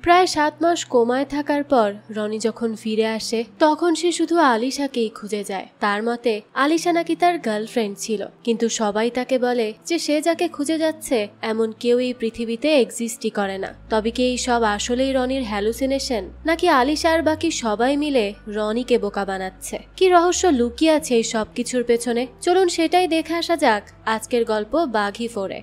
প্রায় 7 মাস কোমায় থাকার পর রনি যখন ফিরে আসে তখন সে শুধু আলিশাকেই খুঁজে যায়। তার মতে আলিশা নাকি তার গার্লফ্রেন্ড ছিল, কিন্তু সবাই তাকে বলে যে সে যাকে খুঁজে যাচ্ছে এমন কেউ এই পৃথিবীতে এক্সিস্টই করে না। তবে কি এই সব আসলেই রনির হ্যালুসিনেশন, নাকি আলিশা আর বাকি সবাই মিলে রনিকে বোকা বানাচ্ছে? কি রহস্য লুকিয়ে আছে এই সব কিছুর পেছনে? চলুন সেটাই দেখে আসা যাক আজকের গল্প বাঘি ফোরে।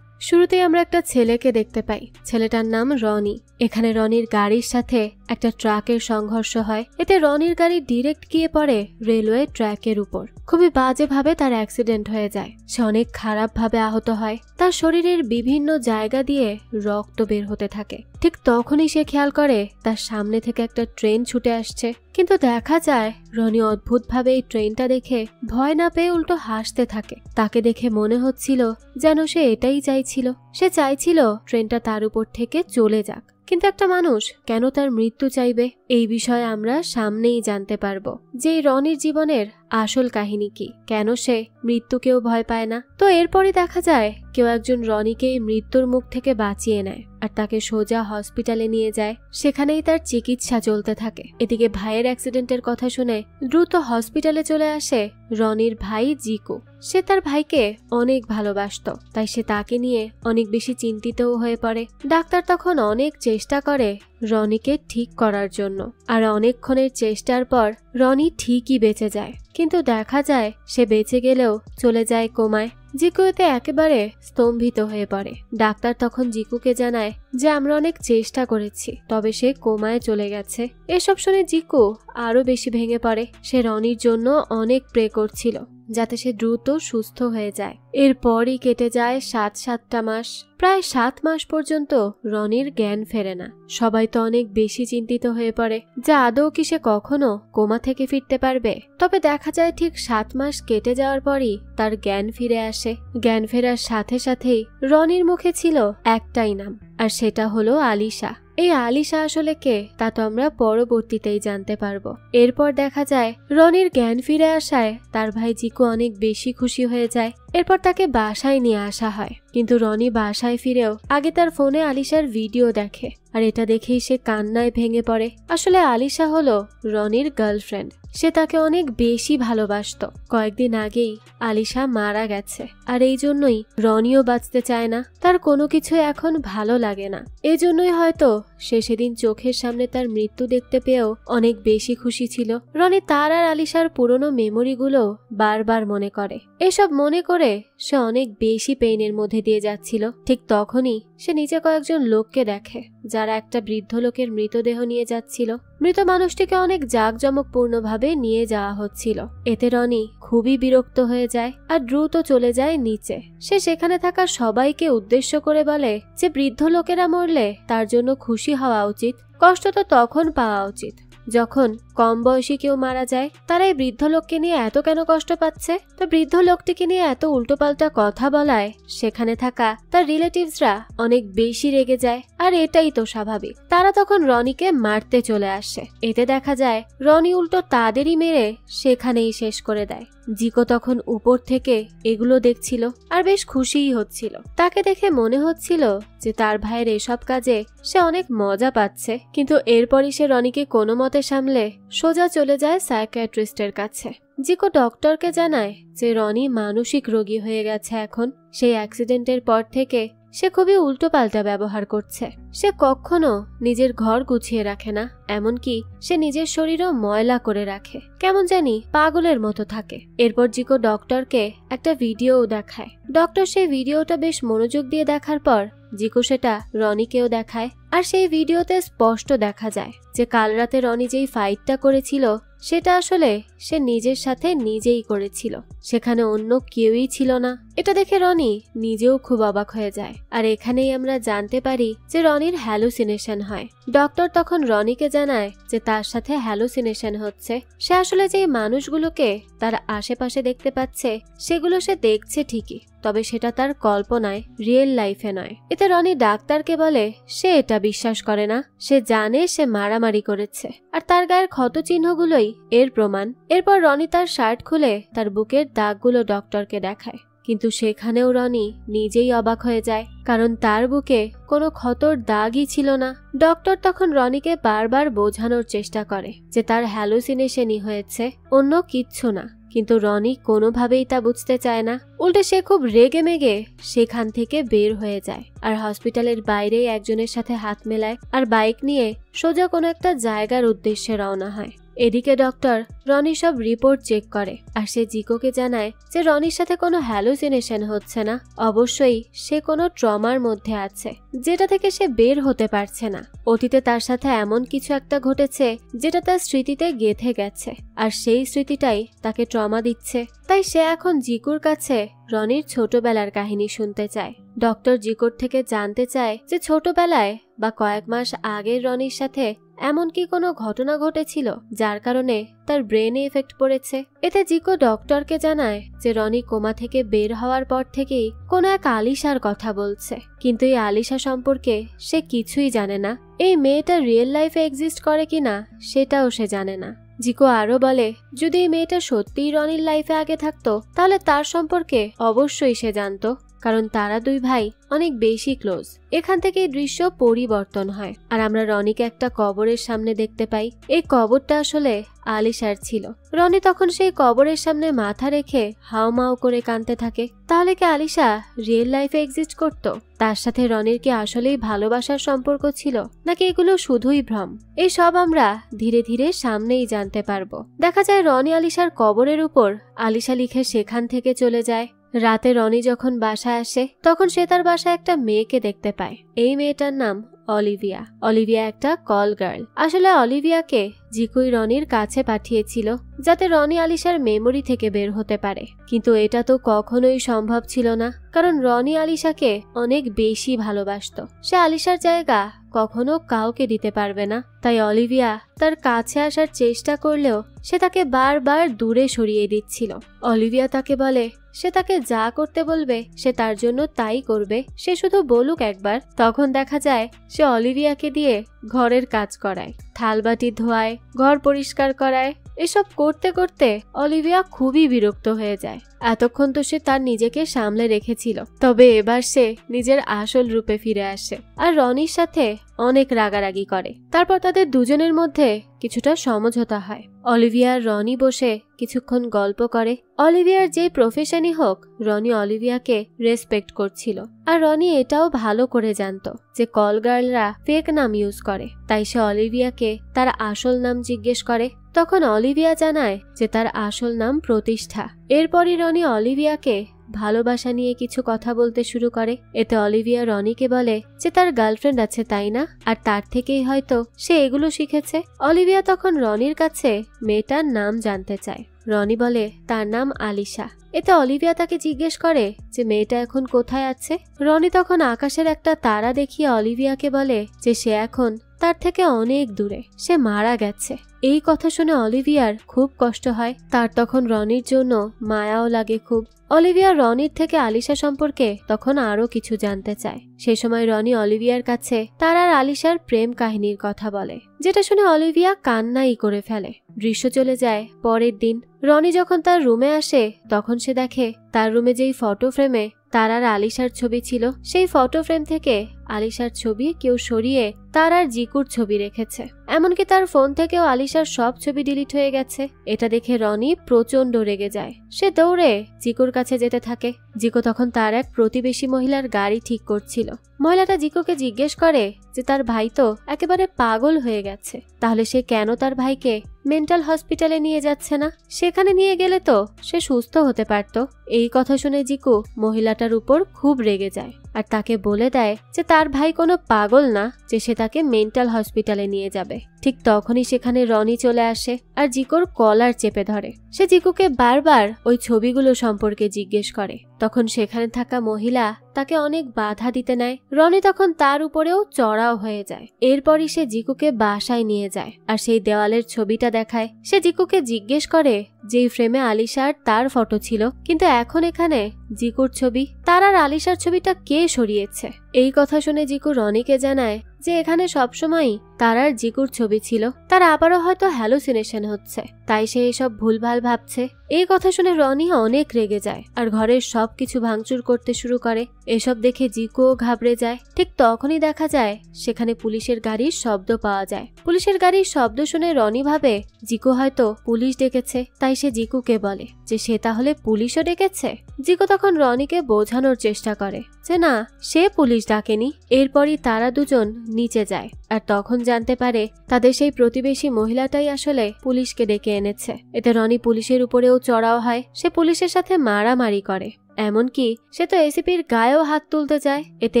শুরুতেই আমরা একটা ছেলেকে দেখতে পাই। ছেলেটার নাম রনি। এখানে রনির গাড়ির সাথে একটা ট্রাকের সংঘর্ষ হয়। এতে রনির গাড়ি ডিরেক্ট গিয়ে পড়ে রেলওয়ে ট্র্যাকের উপর। খুবই বাজেভাবে তার অ্যাক্সিডেন্ট হয়ে যায়। সে অনেক খারাপভাবে আহত হয়। তার শরীরের বিভিন্ন জায়গা দিয়ে রক্ত বের হতে থাকে। ঠিক তখনই সে খেয়াল করে তার সামনে থেকে একটা ট্রেন ছুটে আসছে। কিন্তু দেখা যায় রনি অদ্ভুতভাবে এই ট্রেনটা দেখে ভয় না পেয়ে উল্টো হাসতে থাকে। তাকে দেখে মনে হচ্ছিল যেন সে এটাই চাইছিল। সে চাইছিল ট্রেনটা তার উপর থেকে চলে যাক। কিন্তু একটা মানুষ কেন তার মৃত্যু চাইবে? এই বিষয়ে আমরা সামনেই জানতে পারবো যে রনির জীবনের আসল কাহিনী কি, কেন সে মৃত্যুকেও ভয় পায় না। তো এরপরই দেখা যায় কেউ একজন রনিকে মৃত্যুর মুখ থেকে বাঁচিয়ে নেয় আর তাকে সোজা হসপিটালে নিয়ে যায়। সেখানেই তার চিকিৎসা চলতে থাকে। এদিকে ভাইয়ের অ্যাক্সিডেন্টের কথা শুনে দ্রুত হসপিটালে চলে আসে রনির ভাই জিকু। সে তার ভাইকে অনেক ভালোবাসতো, তাই সে তাকে নিয়ে অনেক বেশি চিন্তিতও হয়ে পড়ে। ডাক্তার তখন অনেক চেষ্টা করে রনিকে ঠিক করার জন্য, আর অনেকক্ষণের চেষ্টার পর রনি ঠিকই বেঁচে যায়। কিন্তু দেখা যায় সে বেঁচে গেলেও চলে যায় কোমায়। জিকু এতে একেবারে স্তম্ভিত হয়ে পড়ে। ডাক্তার তখন জিকুকে জানায় যে আমরা অনেক চেষ্টা করেছি, তবে সে কোমায় চলে গেছে। এসব শুনে জিকু আরো বেশি ভেঙে পড়ে। সে রনির জন্য অনেক প্রে করছিল যাতে সে দ্রুত সুস্থ হয়ে যায়। এরপরই কেটে যায় 7টা মাস। প্রায় 7 মাস পর্যন্ত রনির জ্ঞান ফেরে না। সবাই তো অনেক বেশি চিন্তিত হয়ে পড়ে যে আদৌ কি সে কখনো কোমা থেকে ফিরতে পারবে। তবে দেখা যায় ঠিক 7 মাস কেটে যাওয়ার পরই তার জ্ঞান ফিরে আসে। জ্ঞান ফেরার সাথে সাথেই রনির মুখে ছিল একটাই নাম, আর সেটা হলো আলিশা। এই আলিশা আসলে কে তা তো আমরা পরবর্তীতেই জানতে পারবো। এরপর দেখা যায় রনির জ্ঞান ফিরে আসায় তার ভাই জিকু অনেক বেশি খুশি হয়ে যায়। এরপর তাকে বাসায় নিয়ে আসা হয়। কিন্তু রনি বাসায় ফিরেও আগে তার ফোনে আলিশার ভিডিও দেখে, আর এটা দেখেই সে কান্নায় ভেঙে পড়ে। আসলে আলিশা হলো রনির গার্লফ্রেন্ড। সে তাকে অনেক বেশি ভালোবাসতো। কয়েকদিন আগেই আলিশা মারা গেছে, আর এই জন্যই রনিও বাঁচতে চায় না। তার কোনো কিছু এখন ভালো লাগে না। এজন্যই হয়তো সে সেদিন চোখের সামনে তার মৃত্যু দেখতে পেয়েও অনেক বেশি খুশি ছিল। রনি তার আর আলিশার পুরনো মেমোরিগুলো বারবার মনে করে। এসব মনে করে সে অনেক বেশি পেইনের মধ্যে দিয়ে যাচ্ছিল। ঠিক তখনই সে নিচে কয়েকজন লোককে দেখে যারা একটা বৃদ্ধ লোকের মৃতদেহ নিয়ে যাচ্ছিল। মৃত মানুষটিকে অনেক জাঁকজমকপূর্ণভাবে নিয়ে যাওয়া হচ্ছিল। এতে রনি খুবই বিরক্ত হয়ে যায় আর দ্রুত চলে যায় নিচে। সে সেখানে থাকা সবাইকে উদ্দেশ্য করে বলে যে বৃদ্ধ লোকেরা মরলে তার জন্য খুশি হওয়া উচিত, কষ্ট তো তখন পাওয়া উচিত যখন কম বয়সী কেউ মারা যায়। তারা এই বৃদ্ধ লোককে নিয়ে এত কেন কষ্ট পাচ্ছে? তো বৃদ্ধ লোকটিকে নিয়ে এত উল্টোপাল্টা কথা বলায় সেখানে থাকা তার রিলেটিভসরা অনেক বেশি রেগে যায়, আর এটাই তো স্বাভাবিক। তারা তখন রনিকে মারতে চলে আসে। এতে দেখা যায় রনি উল্টো তাদেরই মেরে সেখানেই শেষ করে দেয়। জিকো তখন উপর থেকে এগুলো দেখছিল আর বেশ খুশিই হচ্ছিল। তাকে দেখে মনে হচ্ছিল যে তার ভাইয়ের এসব কাজে সে অনেক মজা পাচ্ছে। কিন্তু এরপরই সে রনিকে কোনো মতে সামলে সোজা চলে যায় সাইকিয়াট্রিস্টের কাছে। জিকো ডক্টরকে জানায় যে রনি মানসিক রোগী হয়ে গেছে এখন। সেই অ্যাক্সিডেন্টের পর থেকে সে খুবই উল্টোপাল্টা ব্যবহার করছে। সে কখনো নিজের ঘর গুছিয়ে রাখে না, এমনকি সে নিজের শরীরও ময়লা করে রাখে। কেমন জানি পাগলের মতো থাকে। এরপর জিকো ডক্টরকে একটা ভিডিও দেখায়। ডক্টর সেই ভিডিওটা বেশ মনোযোগ দিয়ে দেখার পর জিকো সেটা রনিকেও দেখায়। আর সেই ভিডিওতে স্পষ্ট দেখা যায় যে কাল রাতে রনি যেই ফাইটটা করেছিল সেটা আসলে সে নিজের সাথে নিজেই করেছিল। সেখানে অন্য কেউই ছিল না। এটা দেখে রনি নিজেও খুব অবাক হয়ে যায়। আর এখানেই আমরা জানতে পারি যে রনির হ্যালুসিনেশন হয়। ডক্টর তখন রনিকে জানায় যে তার সাথে হ্যালুসিনেশন হচ্ছে। সে আসলে যে মানুষগুলোকে তার আশেপাশে দেখতে পাচ্ছে সেগুলো সে দেখছে ঠিকই, তবে সেটা তার কল্পনায়, রিয়েল লাইফে নয়। এতে রনি ডাক্তারকে বলে সে এটা বিশ্বাস করে না। সে জানে সে মারামারি করেছে, আর তার গায়ের ক্ষত চিহ্নগুলোই এর প্রমাণ। এরপর রনি তার শার্ট খুলে তার বুকের দাগগুলো ডক্টরকে দেখায়। কিন্তু সেখানেও রনি নিজেই অবাক হয়ে যায়, কারণ তার বুকে কোনো ক্ষতর দাগই ছিল না। ডক্টর তখন রনিকে বারবার বোঝানোর চেষ্টা করে যে তার হ্যালুসিনেশনই হয়েছে, অন্য কিচ্ছু না, কিন্তু রনি কোনোভাবেই তা বুঝতে চায় না। উল্টে সে খুব রেগে মেগে সেখান থেকে বের হয়ে যায় আর হসপিটালের বাইরেই একজনের সাথে হাত মেলায় আর বাইক নিয়ে সোজা কোনো একটা জায়গার উদ্দেশ্যে রওনা হয়। এদিকে ডক্টর রনি সব রিপোর্ট চেক করে আর সে জিকোকে জানায় যে রনির সাথে কোনো হ্যালুসিনেশন হচ্ছে না, অবশ্যই সে কোনো ট্রমার মধ্যে আছে যেটা থেকে সে বের হতে পারছে না। অতীতে তার সাথে এমন কিছু একটা ঘটেছে যেটা তার স্মৃতিতে গেঁথে গেছে আর সেই স্মৃতিটাই তাকে ট্রমা দিচ্ছে। তাই সে এখন জিকুর কাছে রনির ছোটবেলার কাহিনী শুনতে চায়। ডক্টর জিকুর থেকে জানতে চায় যে ছোটবেলায় বা কয়েক মাস আগের রনির সাথে এমন কি কোনো ঘটনা ঘটেছিল যার কারণে তার ব্রেনে এফেক্ট পড়েছে। এতে জিকো ডক্টরকে জানায় যে রনি কোমা থেকে বের হওয়ার পর থেকেই কোনো এক আলিশার কথা বলছে, কিন্তু এই আলিশা সম্পর্কে সে কিছুই জানে না। এই মেয়েটা রিয়েল লাইফে এক্সিস্ট করে কিনা সেটাও সে জানে না। জিকো আরো বলে যদি এই মেয়েটা সত্যিই রনির লাইফে আগে থাকতো তাহলে তার সম্পর্কে অবশ্যই সে জানতো, কারণ তারা দুই ভাই অনেক বেশি ক্লোজ। এখান থেকে এই দৃশ্য পরিবর্তন হয় আর আমরা রনিকে একটা কবরের সামনে দেখতে পাই। এই কবরটা আসলে আলিশার ছিল। রনি তখন সেই কবরের সামনে মাথা রেখে হাউমাউ করে কাঁদতে থাকে। তাহলে কি আলিশা রিয়েল লাইফে এক্সিস্ট করত? তার সাথে রনির কি আসলেই ভালোবাসার সম্পর্ক ছিল, নাকি এগুলো শুধুই ভ্রম? এই সব আমরা ধীরে ধীরে সামনেই জানতে পারবো। দেখা যায় রনি আলিশার কবরের উপর আলিশা লিখে সেখান থেকে চলে যায়। রাতে রনি যখন বাসায় আসে তখন সে তার বাসায় একটা মেয়েকে দেখতে পায়। এই মেয়েটার নাম অলিভিয়া। অলিভিয়া একটা কল গার্ল। আসলে অলিভিয়াকে জিকুই রনির কাছে পাঠিয়েছিল যাতে রনি আলিশার মেমোরি থেকে বের হতে পারে, কিন্তু এটা তো কখনোই সম্ভব ছিল না, কারণ রনি আলিশাকে অনেক বেশি ভালোবাসতো। সে আলিশার জায়গা কখনো কাউকে দিতে পারবে না। তাই অলিভিয়া তার কাছে আসার চেষ্টা করলেও সে তাকে বারবার দূরে সরিয়ে দিচ্ছিল। অলিভিয়া তাকে বলে সে তাকে যা করতে বলবে সে তার জন্য তাই করবে, সে শুধু বলুক একবার। তখন দেখা যায় সে অলিভিয়াকে দিয়ে ঘরের কাজ করায়, থালবাটি ধোয়ায়, ঘর পরিষ্কার করায়। এসব করতে করতে অলিভিয়া খুবই বিরক্ত হয়ে যায়। এতক্ষণ তো সে তার নিজেকে সামলে রেখেছিল, তবে এবার সে নিজের আসল রূপে ফিরে আসে আর রনির সাথে অনেক রাগারাগি করে। তারপর তাদের দুজনের মধ্যে কিছুটা সমঝোতা হয়। অলিভিয়া আর রনি বসে কিছুক্ষণ গল্প করে। অলিভিয়ার যে প্রফেশনই হোক, রনি অলিভিয়াকে রেসপেক্ট করছিল আর রনি এটাও ভালো করে জানতো যে কল গার্লরা ফেক নাম ইউজ করে। তাই সে অলিভিয়াকে তার আসল নাম জিজ্ঞেস করে। তখন অলিভিয়া জানায় যে তার আসল নাম প্রতিষ্ঠা। এরপরই রনি অলিভিয়াকে ভালোবাসা নিয়ে কিছু কথা বলতে শুরু করে। এতে অলিভিয়া রনিকে বলে যে তার গার্লফ্রেন্ড আছে তাই না, আর তার থেকেই হয়তো সে এগুলো শিখেছে। অলিভিয়া তখন রনির কাছে মেয়েটার নাম জানতে চায়। রনি বলে তার নাম আলিশা। এতে অলিভিয়া তাকে জিজ্ঞেস করে যে মেয়েটা এখন কোথায় আছে। রনি তখন আকাশের একটা তারা দেখিয়ে অলিভিয়াকে বলে যে সে এখন তার থেকে অনেক দূরে, সে মারা গেছে। এই কথা শুনে অলিভিয়ার খুব কষ্ট হয়। তার তখন রনির জন্য মায়াও লাগে খুব। অলিভিয়া রনির থেকে আলিশা সম্পর্কে তখন আরো কিছু জানতে চায়। সেই সময় রনি অলিভিয়ার কাছে তার আর আলিশার প্রেম কাহিনীর কথা বলে, যেটা শুনে অলিভিয়া কান্নাই করে ফেলে। দৃশ্য চলে যায় পরের দিন। রনি যখন তার রুমে আসে তখন সে দেখে তার রুমে যেই ফটো ফ্রেমে তার আর আলিশার ছবি ছিল, সেই ফটো ফ্রেম থেকে আলিশার ছবি কেউ সরিয়ে তার আর জিকুর ছবি রেখেছে। এমনকি তার ফোন থেকেও আলিশার সব ছবি ডিলিট হয়ে গেছে। এটা দেখে রনি প্রচন্ড রেগে যায়। সে দৌড়ে জিকুর কাছে যেতে থাকে। জিকো তখন তার এক প্রতিবেশী মহিলার গাড়ি ঠিক করছিল। মহিলাটা জিকুকে জিজ্ঞেস করে যে তার ভাই তো একেবারে পাগল হয়ে গেছে, তাহলে সে কেন তার ভাইকে মেন্টাল হসপিটালে নিয়ে যাচ্ছে না? সেখানে নিয়ে গেলে তো সে সুস্থ হতে পারত। এই কথা শুনে জিকু মহিলাটার উপর খুব রেগে যায় আর তাকে বলে দেয় যে তার ভাই কোনো পাগল না যে সে তাকে মেন্টাল হসপিটালে নিয়ে যাবে। ঠিক তখনই সেখানে রনি চলে আসে আর জিকুর কলার চেপে ধরে। সে জিকুকে বারবার ওই ছবিগুলো সম্পর্কে জিজ্ঞেস করে। তখন সেখানে থাকা মহিলা তাকে অনেক বাধা দিতে নেয়। রনি তখন তার উপরেও চড়াও হয়ে যায়। এরপরই সে জিকুকে বাসায় নিয়ে যায় আর সেই দেওয়ালের ছবিটা দেখায়। সে জিকুকে জিজ্ঞেস করে যেই ফ্রেমে আলিশার তার ফটো ছিল, কিন্তু এখন এখানে জিকুর ছবি, তার আর আলিশার ছবিটা কে সরিয়েছে? এই কথা শুনে জিকু রনিকে জানায় যে এখানে সবসময় তার আর জিকুর ছবি ছিল। তার আবারও হয়তো হ্যালুসিনেশন হচ্ছে, তাই সে এসব ভুলভাল ভাবছে। এই কথা শুনে রনি অনেক রেগে যায় আর ঘরের সবকিছু ভাঙচুর করতে শুরু করে। এসব দেখে জিকুও ঘাবড়ে যায়। ঠিক তখনই দেখা যায় সেখানে পুলিশের গাড়ির শব্দ পাওয়া যায়। পুলিশের গাড়ির শব্দ শুনে রনি ভাবে জিকু হয়তো পুলিশ ডেকেছে, তাই সে জিকুকে বলে যে সে তাহলে পুলিশও ডেকেছে। জিকু তখন রনিকে বোঝানোর চেষ্টা করে যে না, সে পুলিশ ডাকেনি। এরপরই তারা দুজন নিচে যায় আর তখন জানতে পারে তাদের সেই প্রতিবেশী মহিলাটাই আসলে পুলিশকে ডেকে এনেছে। এতে রনি পুলিশের উপরেও চড়াও হয়। সে পুলিশের সাথে মারামারি করে, এমনকি সে তো এসিপির গায়েও হাত তুলতে যায়। এতে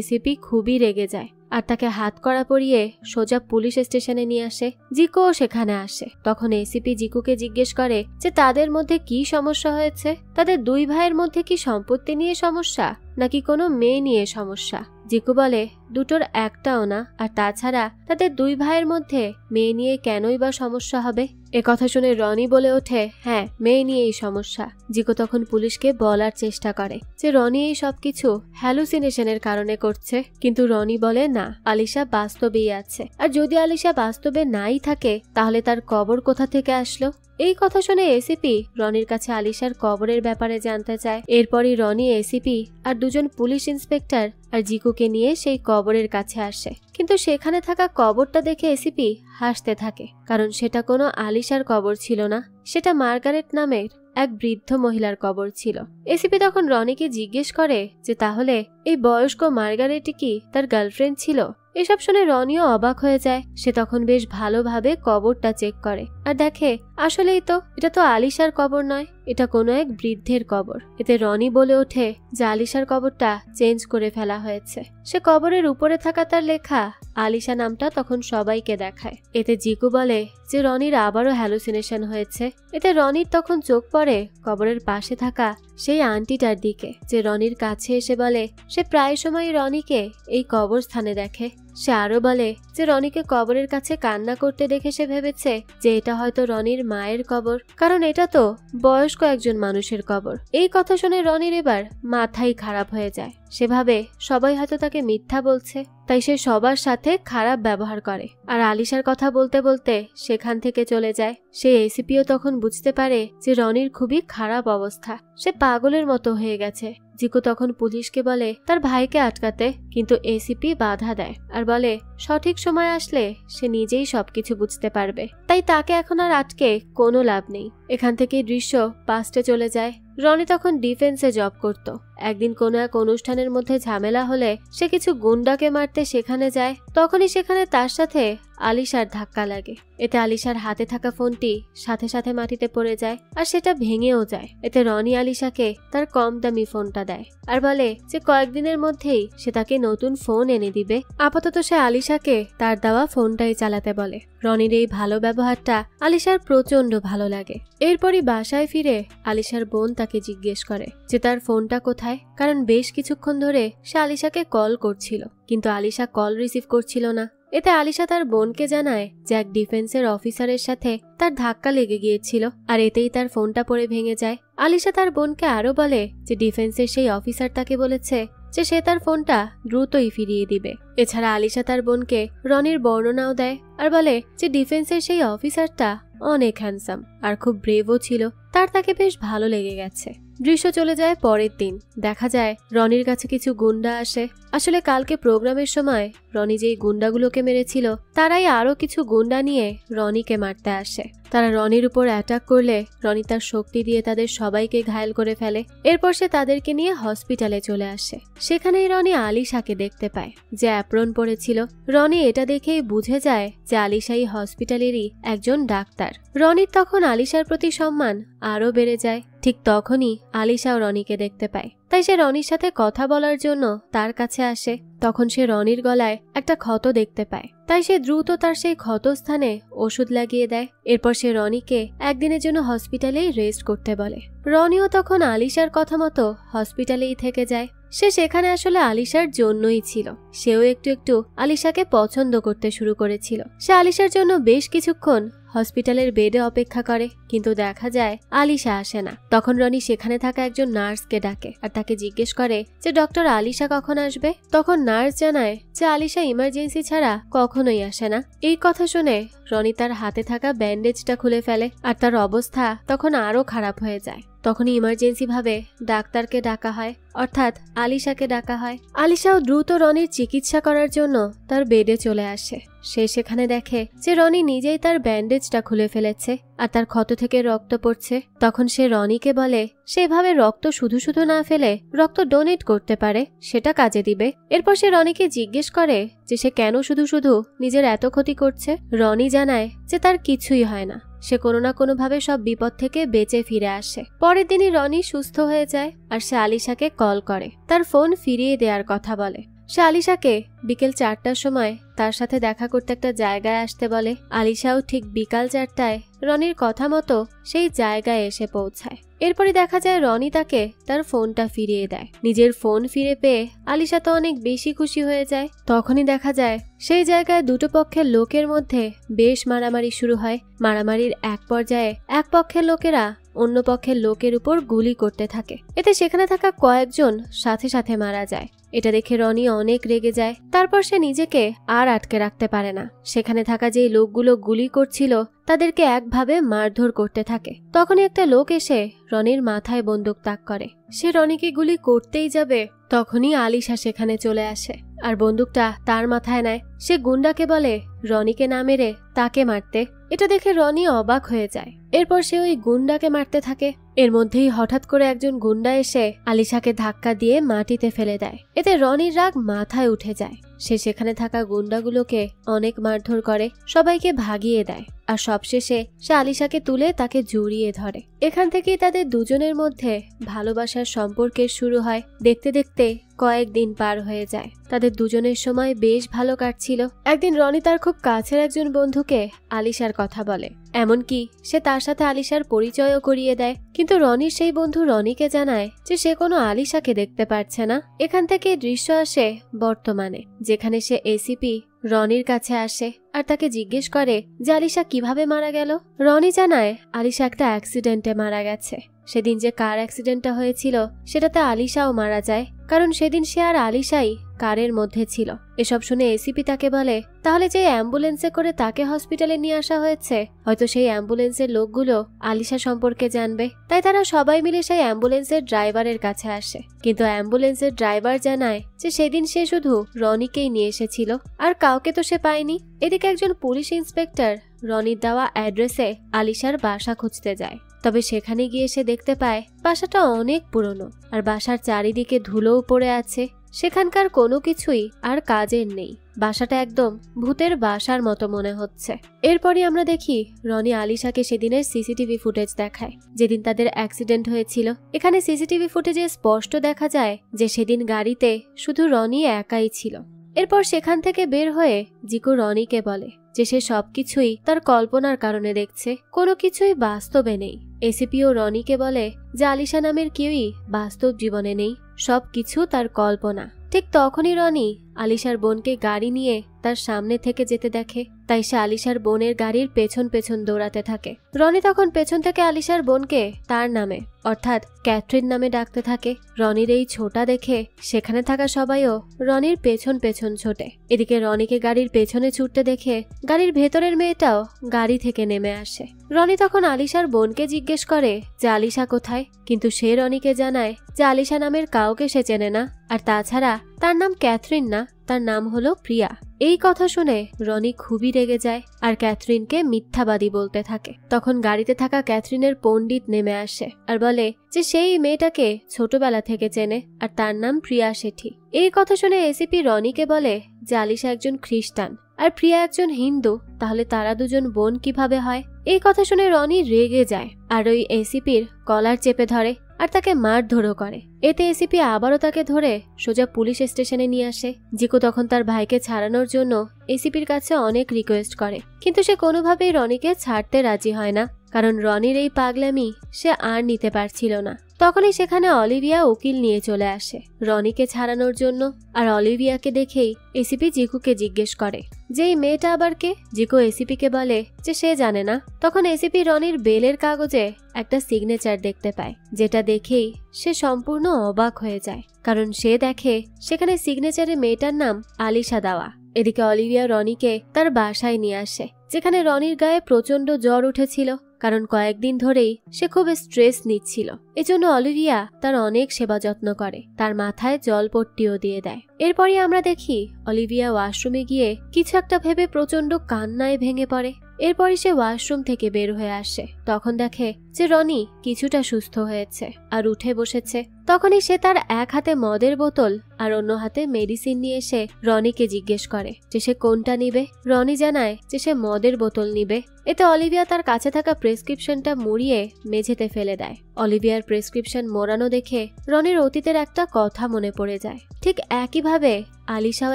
এসিপি খুবই রেগে যায় আর তাকে হাত কড়া পরিয়ে সোজা পুলিশ স্টেশনে নিয়ে আসে। জিকুও সেখানে আসে। তখন এসিপি জিকুকে জিজ্ঞেস করে যে তাদের মধ্যে কি সমস্যা হয়েছে, তাদের দুই ভাইয়ের মধ্যে কি সম্পত্তি নিয়ে সমস্যা নাকি কোনো মেয়ে নিয়ে সমস্যা। জিকু বলে দুটোর একটাও না, আর তাছাড়া তাদের দুই ভাইয়ের মধ্যে মেয়ে নিয়ে কেনই বা সমস্যা হবে। এ কথা শুনে রনি বলে ওঠে হ্যাঁ, মেয়ে নিয়েই সমস্যা। জিকু তখন পুলিশকে বলার চেষ্টা করে যে রনি এই সবকিছু হ্যালুসিনেশনের কারণে করছে, কিন্তু রনি বলে না, আলিশা বাস্তবেই আছে। আর যদি আলিশা বাস্তবে নাই থাকে তাহলে তার কবর কোথা থেকে আসলো। এই কথা শুনে এসিপি রনির কাছে আলিশার কবরের ব্যাপারে জানতে চায়। এরপরই রনি, এসিপি আর দুজন পুলিশ ইন্সপেক্টর আর জিকুকে নিয়ে সেই কবরের কাছে আসে। কিন্তু সেখানে থাকা কবরটা দেখে এসিপি হাসতে থাকে, কারণ সেটা কোনো আলিশার কবর ছিল না, সেটা মার্গারেট নামের এক বৃদ্ধ মহিলার কবর ছিল। এসিপি তখন রনিকে জিজ্ঞেস করে যে তাহলে এই বয়স্ক মার্গারেটই কি তার গার্লফ্রেন্ড ছিল। এসব শুনে রনিও অবাক হয়ে যায়। সে তখন বেশ ভালোভাবে কবরটা চেক করে আর দেখে আসলেই তো এটা তো আলিশার কবর নয়, এটা কোনো এক বৃদ্ধের কবর। এতে রনি বলে ওঠে যে আলিশার কবরটা চেঞ্জ করে ফেলা হয়েছে। সে কবরের উপরে থাকা তার লেখা আলিশা নামটা তখন সবাইকে দেখায়। এতে জিকু বলে যে রনির আবারও হ্যালুসিনেশন হয়েছে। এতে রনির তখন চোখ পড়ে কবরের পাশে থাকা সেই আন্টিটার দিকে, যে রনির কাছে এসে বলে সে প্রায় সময় রনিকে এই কবরস্থানে দেখে। সে আরো বলে যে রনিকে কবরের কাছে কান্না করতে দেখে সে ভেবেছে যে এটা হয়তো রনির মায়ের কবর, কারণ এটা তো বয়স্ক একজন মানুষের কবর। এই কথা শুনে রনির এবার মাথাই খারাপ হয়ে যায়। সেভাবে সবাই হয়তো তাকে মিথ্যা বলছে, তাই সে সবার সাথে খারাপ ব্যবহার করে আর আলিশার কথা বলতে বলতে সেখান থেকে চলে যায়। সে এসিপিও তখন বুঝতে পারে যে রনির খুবই খারাপ অবস্থা, সে পাগলের মতো হয়ে গেছে। জিকু তখন পুলিশকে বলে তার ভাইকে আটকাতে, কিন্তু এসিপি বাধা দেয় আর বলে সঠিক সময় আসলে সে নিজেই সবকিছু বুঝতে পারবে, তাই তাকে এখন আর আটকে কোনো লাভ নেই। এখান থেকে দৃশ্য পাস্টে চলে যায়। রনি তখন ডিফেন্সে জব করত। একদিন কোনো এক অনুষ্ঠানের মধ্যে ঝামেলা হলে সে কিছু গুন্ডাকে মারতে সেখানে যায়। তখনই সেখানে তার সাথে আলিশার ধাক্কা লাগে। এতে আলিশার হাতে থাকা ফোনটি সাথে সাথে মাটিতে পড়ে যায় আর সেটা ভেঙেও যায়। এতে রনি আলিশাকে তার কম দামি ফোনটা দেয় আর বলে যে কয়েকদিনের মধ্যেই সে তাকে নতুন ফোন এনে দিবে। আপাতত সে আলিশাকে তার দেওয়া ফোনটাই চালাতে বলে। রনির এই ভালো ব্যবহারটা আলিশার প্রচন্ড ভালো লাগে। এরপরই বাসায় ফিরে আলিশার বোন তাকে জিজ্ঞেস করে যে তার ফোনটা কোথায়, কারণ বেশ কিছুক্ষণ ধরে সে আলিশাকে কল করছিল কিন্তু আলিশা কল রিসিভ করছিল না। এতে আলিশা তার বোনকে জানায় যে এক ডিফেন্সের অফিসারের সাথে তার ধাক্কা লেগে গিয়েছিল আর এতেই তার ফোনটা পড়ে ভেঙে যায়। আলিশা তার বোনকে আরো বলে যে ডিফেন্সের সেই অফিসার তাকে বলেছে যে সে তার ফোনটা দ্রুতই ফিরিয়ে দিবে। এছাড়া আলিশা তার বোনকে রনির বর্ণনাও দেয় আর বলে যে ডিফেন্সের সেই অফিসারটা অনেক হ্যান্ডসাম আর খুব ব্রেভও ছিল, তাকে বেশ ভালো লেগে গেছে। দৃশ্য চলে যায় পরের দিন। দেখা যায় রনির কাছে কিছু গুন্ডা আসে। আসলে কালকে প্রোগ্রামের সময় রনি যেই গুন্ডাগুলোকে মেরেছিল তারাই আরো কিছু গুন্ডা নিয়ে রনিকে মারতে আসে। তারা রনির উপর অ্যাটাক করলে রনি তার শক্তি দিয়ে তাদের সবাইকে ঘায়েল করে ফেলে। এরপর সে তাদেরকে নিয়ে হসপিটালে চলে আসে। সেখানেই রনি আলিশাকে দেখতে পায় যে অ্যাপ্রন পরেছিল। রনি এটা দেখেই বুঝে যায় যে আলিশা এই হসপিটালেরই একজন ডাক্তার। রনির তখন আলিশার প্রতি সম্মান আরো বেড়ে যায়। ঠিক তখনই আলিশাও রনিকে দেখতে পায়, তাই সে রনির সাথে কথা বলার জন্য তার কাছে আসে। তখন সে রনির গলায় একটা ক্ষত দেখতে পায়, তাই সে দ্রুত তার সেই ক্ষত স্থানে ওষুধ লাগিয়ে দেয়। এরপর সে রনিকে একদিনের জন্য হসপিটালেই রেস্ট করতে বলে। রনিও তখন আলিশার কথা মতো হসপিটালেই থেকে যায়। সে সেখানে আসলে আলিশার জন্যই ছিল। সেও একটু একটু আলিশাকে পছন্দ করতে শুরু করেছিল। সে আলিশার জন্য বেশ কিছুক্ষণ হসপিটালের বেডে অপেক্ষা করে, কিন্তু দেখা যায় আলিশা আসে না। তখন রনি সেখানে থাকা একজন নার্সকে ডাকে আর তাকে জিজ্ঞেস করে যে ডক্টর আলিশা কখন আসবে। তখন নার্স জানায় যে আলিশা ইমার্জেন্সি ছাড়া কখনোই আসে না। এই কথা শুনে রনি তার হাতে থাকা ব্যান্ডেজটা খুলে ফেলে আর তার অবস্থা তখন আরো খারাপ হয়ে যায়। তখনই ইমার্জেন্সি ভাবে ডাক্তারকে ডাকা হয়, অর্থাৎ আলিশাকে ডাকা হয়। আলিশাও দ্রুত রনির চিকিৎসা করার জন্য তার বেডে চলে আসে। সে সেখানে দেখে যে রনি নিজেই তার ব্যান্ডেজটা খুলে ফেলেছে আর তার ক্ষত থেকে রক্ত পড়ছে। তখন সে রনিকে বলে সেভাবে রক্ত শুধু শুধু না ফেলে রক্ত ডোনেট করতে পারে, সেটা কাজে দিবে। এরপর সে রনিকে জিজ্ঞেস করে যে সে কেন শুধু শুধু নিজের এত ক্ষতি করছে। রনি জানায় যে তার কিছুই হয় না, সে কোনো না কোনো ভাবে সব বিপদ থেকে বেঁচে ফিরে আসে। পরের দিনই রনি সুস্থ হয়ে যায় আর সে আলিশাকে কল করে, তার ফোন ফিরিয়ে দেওয়ার কথা বলে। সে আলিশাকে বিকেল 4টার সময় তার সাথে দেখা করতে একটা জায়গায় আসতে বলে। আলিশাও ঠিক বিকাল 4টায় রনির কথা মতো সেই জায়গায় এসে পৌঁছায়। এরপরই দেখা যায় রনি তাকে তার ফোনটা ফিরিয়ে দেয়। নিজের ফোন ফিরে পেয়ে আলিশা তো অনেক বেশি খুশি হয়ে যায়। তখনই দেখা যায় সেই জায়গায় দুটো পক্ষের লোকের মধ্যে বেশ মারামারি শুরু হয়। মারামারির এক পর্যায়ে এক পক্ষের লোকেরা অন্য পক্ষের লোকের উপর গুলি করতে থাকে। এতে সেখানে থাকা কয়েকজন সাথে সাথে মারা যায়। এটা দেখে রনি অনেক রেগে যায়। তারপর সে নিজেকে আর আটকে রাখতে পারে না। সেখানে থাকা যেই লোকগুলো গুলি করছিল তাদেরকে একভাবে মারধর করতে থাকে। তখনই একটা লোক এসে রনির মাথায় বন্দুক তাক করে। সে রনিকে গুলি করতেই যাবে, তখনই আলিশা সেখানে চলে আসে আর বন্দুকটা তার মাথায় নেয়। সে গুন্ডাকে বলে রনিকে না মেরে তাকে মারতে। এটা দেখে রনি অবাক হয়ে যায়। এরপর সে ওই গুন্ডাকে মারতে থাকে। এর মধ্যেই হঠাৎ করে একজন গুন্ডা এসে আলিশাকে ধাক্কা দিয়ে মাটিতে ফেলে দেয়। এতে রনির রাগ মাথায় উঠে যায়। সে সেখানে থাকা গুন্ডাগুলোকে অনেক মারধর করে, সবাইকে ভাগিয়ে দেয় আর সবশেষে সে আলিশাকে তুলে তাকে জড়িয়ে ধরে। এখান থেকেই তাদের দুজনের মধ্যে ভালোবাসার সম্পর্কের শুরু হয়। দেখতে দেখতে কয়েকদিন পার হয়ে যায়। তাদের দুজনের সময় বেশ ভালো কাটছিল। একদিন রনি তার খুব কাছের একজন বন্ধুকে আলিশার কথা বলে, এমনকি সে তার সাথে আলিশার পরিচয়ও করিয়ে দেয়। কিন্তু রনির সেই বন্ধু রনিকে জানায় যে সে কোনো আলিশাকে দেখতে পারছে না। এখান থেকে দৃশ্য আসে বর্তমানে, যেখানে সে এসিপি রনির কাছে আসে আর তাকে জিজ্ঞেস করে যে আলিশা কিভাবে মারা গেল। রনি জানায় আলিশা একটা অ্যাক্সিডেন্টে মারা গেছে। সেদিন যে কার অ্যাক্সিডেন্টটা হয়েছিল সেটাতে আলিশাও মারা যায়, কারণ সেদিন সে আর আলিশাই কারের মধ্যে ছিল। এসব শুনে এসিপি তাকে বলে তাহলে যে অ্যাম্বুলেন্সে করে তাকে হসপিটালে নিয়ে আসা হয়েছে, হয়তো সেই অ্যাম্বুলেন্সের লোকগুলো আলিশা সম্পর্কে জানবে। তাই তারা সবাই মিলে সেই অ্যাম্বুলেন্সের ড্রাইভারের কাছে আসে। কিন্তু অ্যাম্বুলেন্সের ড্রাইভার জানায় যে সেদিন সে শুধু রনিকেই নিয়ে এসেছিল, আর কাউকে তো সে পায়নি। এদিকে একজন পুলিশ ইন্সপেক্টর রনির দেওয়া অ্যাড্রেসে আলিশার বাসা খুঁজতে যায়। তবে সেখানে গিয়ে সে দেখতে পায় বাসাটা অনেক পুরনো আর বাসার চারিদিকে ধুলোও পড়ে আছে। সেখানকার কোনো কিছুই আর কাজের নেই। বাসাটা একদম ভূতের বাসার মতো মনে হচ্ছে। এরপরই আমরা দেখি রনি আলিশাকে সেদিনের সিসিটিভি ফুটেজ দেখায়, যেদিন তাদের অ্যাক্সিডেন্ট হয়েছিল। এখানে সিসিটিভি ফুটেজে স্পষ্ট দেখা যায় যে সেদিন গাড়িতে শুধু রনি একাই ছিল। এরপর সেখান থেকে বের হয়ে জিকু রনিকে বলে যে সে সবকিছুই তার কল্পনার কারণে দেখছে, কোনো কিছুই বাস্তবে নেই। এসিপিও রনিকে বলে যে আলিশা নামের কেউই বাস্তব জীবনে নেই, সবকিছু তার কল্পনা। ঠিক তখনই রনি আলিশার বোনকে গাড়ি নিয়ে তার সামনে থেকে যেতে দেখে। তাই সে আলিশার বোনের গাড়ির পেছন পেছন দৌড়াতে থাকে। রনি তখন পেছন থেকে আলিশার বোনকে তার নামে অর্থাৎ ক্যাথরিন নামে ডাকতে থাকে। রনির এই ছোটা দেখে সেখানে থাকা সবাইও রনির পেছন পেছন ছোটে। এদিকে রনিকে গাড়ির পেছনে ছুটতে দেখে গাড়ির ভেতরের মেয়েটাও গাড়ি থেকে নেমে আসে। রনি তখন আলিশার বোনকে জিজ্ঞেস করে যে আলিশা কোথায়, কিন্তু সে রনিকে জানায় যে আলিশা নামের কাউকে সে চেনে না, আর তাছাড়া তার নাম ক্যাথরিন না, তার নাম হলো প্রিয়া। এই কথা শুনে রনি খুবই রেগে যায় আর ক্যাথরিনকে মিথ্যাবাদী বলতে থাকে। তখন গাড়িতে থাকা ক্যাথরিনের পণ্ডিত নেমে আসে আর বলে যে সেই মেয়েটাকে ছোটবেলা থেকে চেনে আর তার নাম প্রিয়া শেঠি। এই কথা শুনে এসিপি রনিকে বলে যে আলিশা একজন খ্রিস্টান আর প্রিয়া একজন হিন্দু, তাহলে তারা দুজন বোন কিভাবে হয়। এই কথা শুনে রনি রেগে যায় আর ওই এসিপির কলার চেপে ধরে আর তাকে মারধরও করে। এতে এসিপি আবারও তাকে ধরে সোজা পুলিশ স্টেশনে নিয়ে আসে। জিকু তখন তার ভাইকে ছাড়ানোর জন্য এসিপির কাছে অনেক রিকোয়েস্ট করে, কিন্তু সে কোনোভাবেই রনিকে ছাড়তে রাজি হয় না। কারণ রনির এই পাগলামি সে আর নিতে পারছিল না। তখনই সেখানে অলিভিয়া উকিল নিয়ে চলে আসে রনিকে ছাড়ানোর জন্য। আর অলিভিয়াকে দেখেই এসিপি জিকুকে জিজ্ঞেস করে যে এই মেয়েটা আবার কে। জিকু এসিপিকে বলে যে সে জানে না। তখন এসিপি রনির বেলের কাগজে একটা সিগনেচার দেখতে পায়, যেটা দেখেই সে সম্পূর্ণ অবাক হয়ে যায়, কারণ সে দেখে সেখানে সিগনেচারে মেয়েটার নাম আলিশা দেওয়া। এদিকে অলিভিয়া রনিকে তার বাসায় নিয়ে আসে, যেখানে রনির গায়ে প্রচন্ড জ্বর উঠেছিল, কারণ কয়েকদিন ধরেই সে খুব স্ট্রেস নিচ্ছিল। এজন্য অলিভিয়া তার অনেক সেবা যত্ন করে, তার মাথায় জলপট্টিও দিয়ে দেয়। এরপরই আমরা দেখি অলিভিয়া ওয়াশরুমে গিয়ে কিছু একটা ভেবে প্রচন্ড কান্নায় ভেঙে পড়ে। এরপরই সে ওয়াশরুম থেকে বের হয়ে আসে, তখন দেখে যে রনি কিছুটা সুস্থ হয়েছে আর উঠে বসেছে। তখনই সে তার এক হাতে মদের বোতল আর অন্য হাতে মেডিসিন নিয়ে এসে রনিকে জিজ্ঞেস করে যে সে কোনটা নিবে। রনি জানায় যে সে মদের বোতল নিবে। এতে অলিভিয়া তার কাছে থাকা প্রেসক্রিপশনটা মুড়িয়ে মেঝেতে ফেলে দেয়। অলিভিয়ার প্রেসক্রিপশন মোড়ানো দেখে রনির অতীতের একটা কথা মনে পড়ে যায়। ঠিক একইভাবে আলিশাও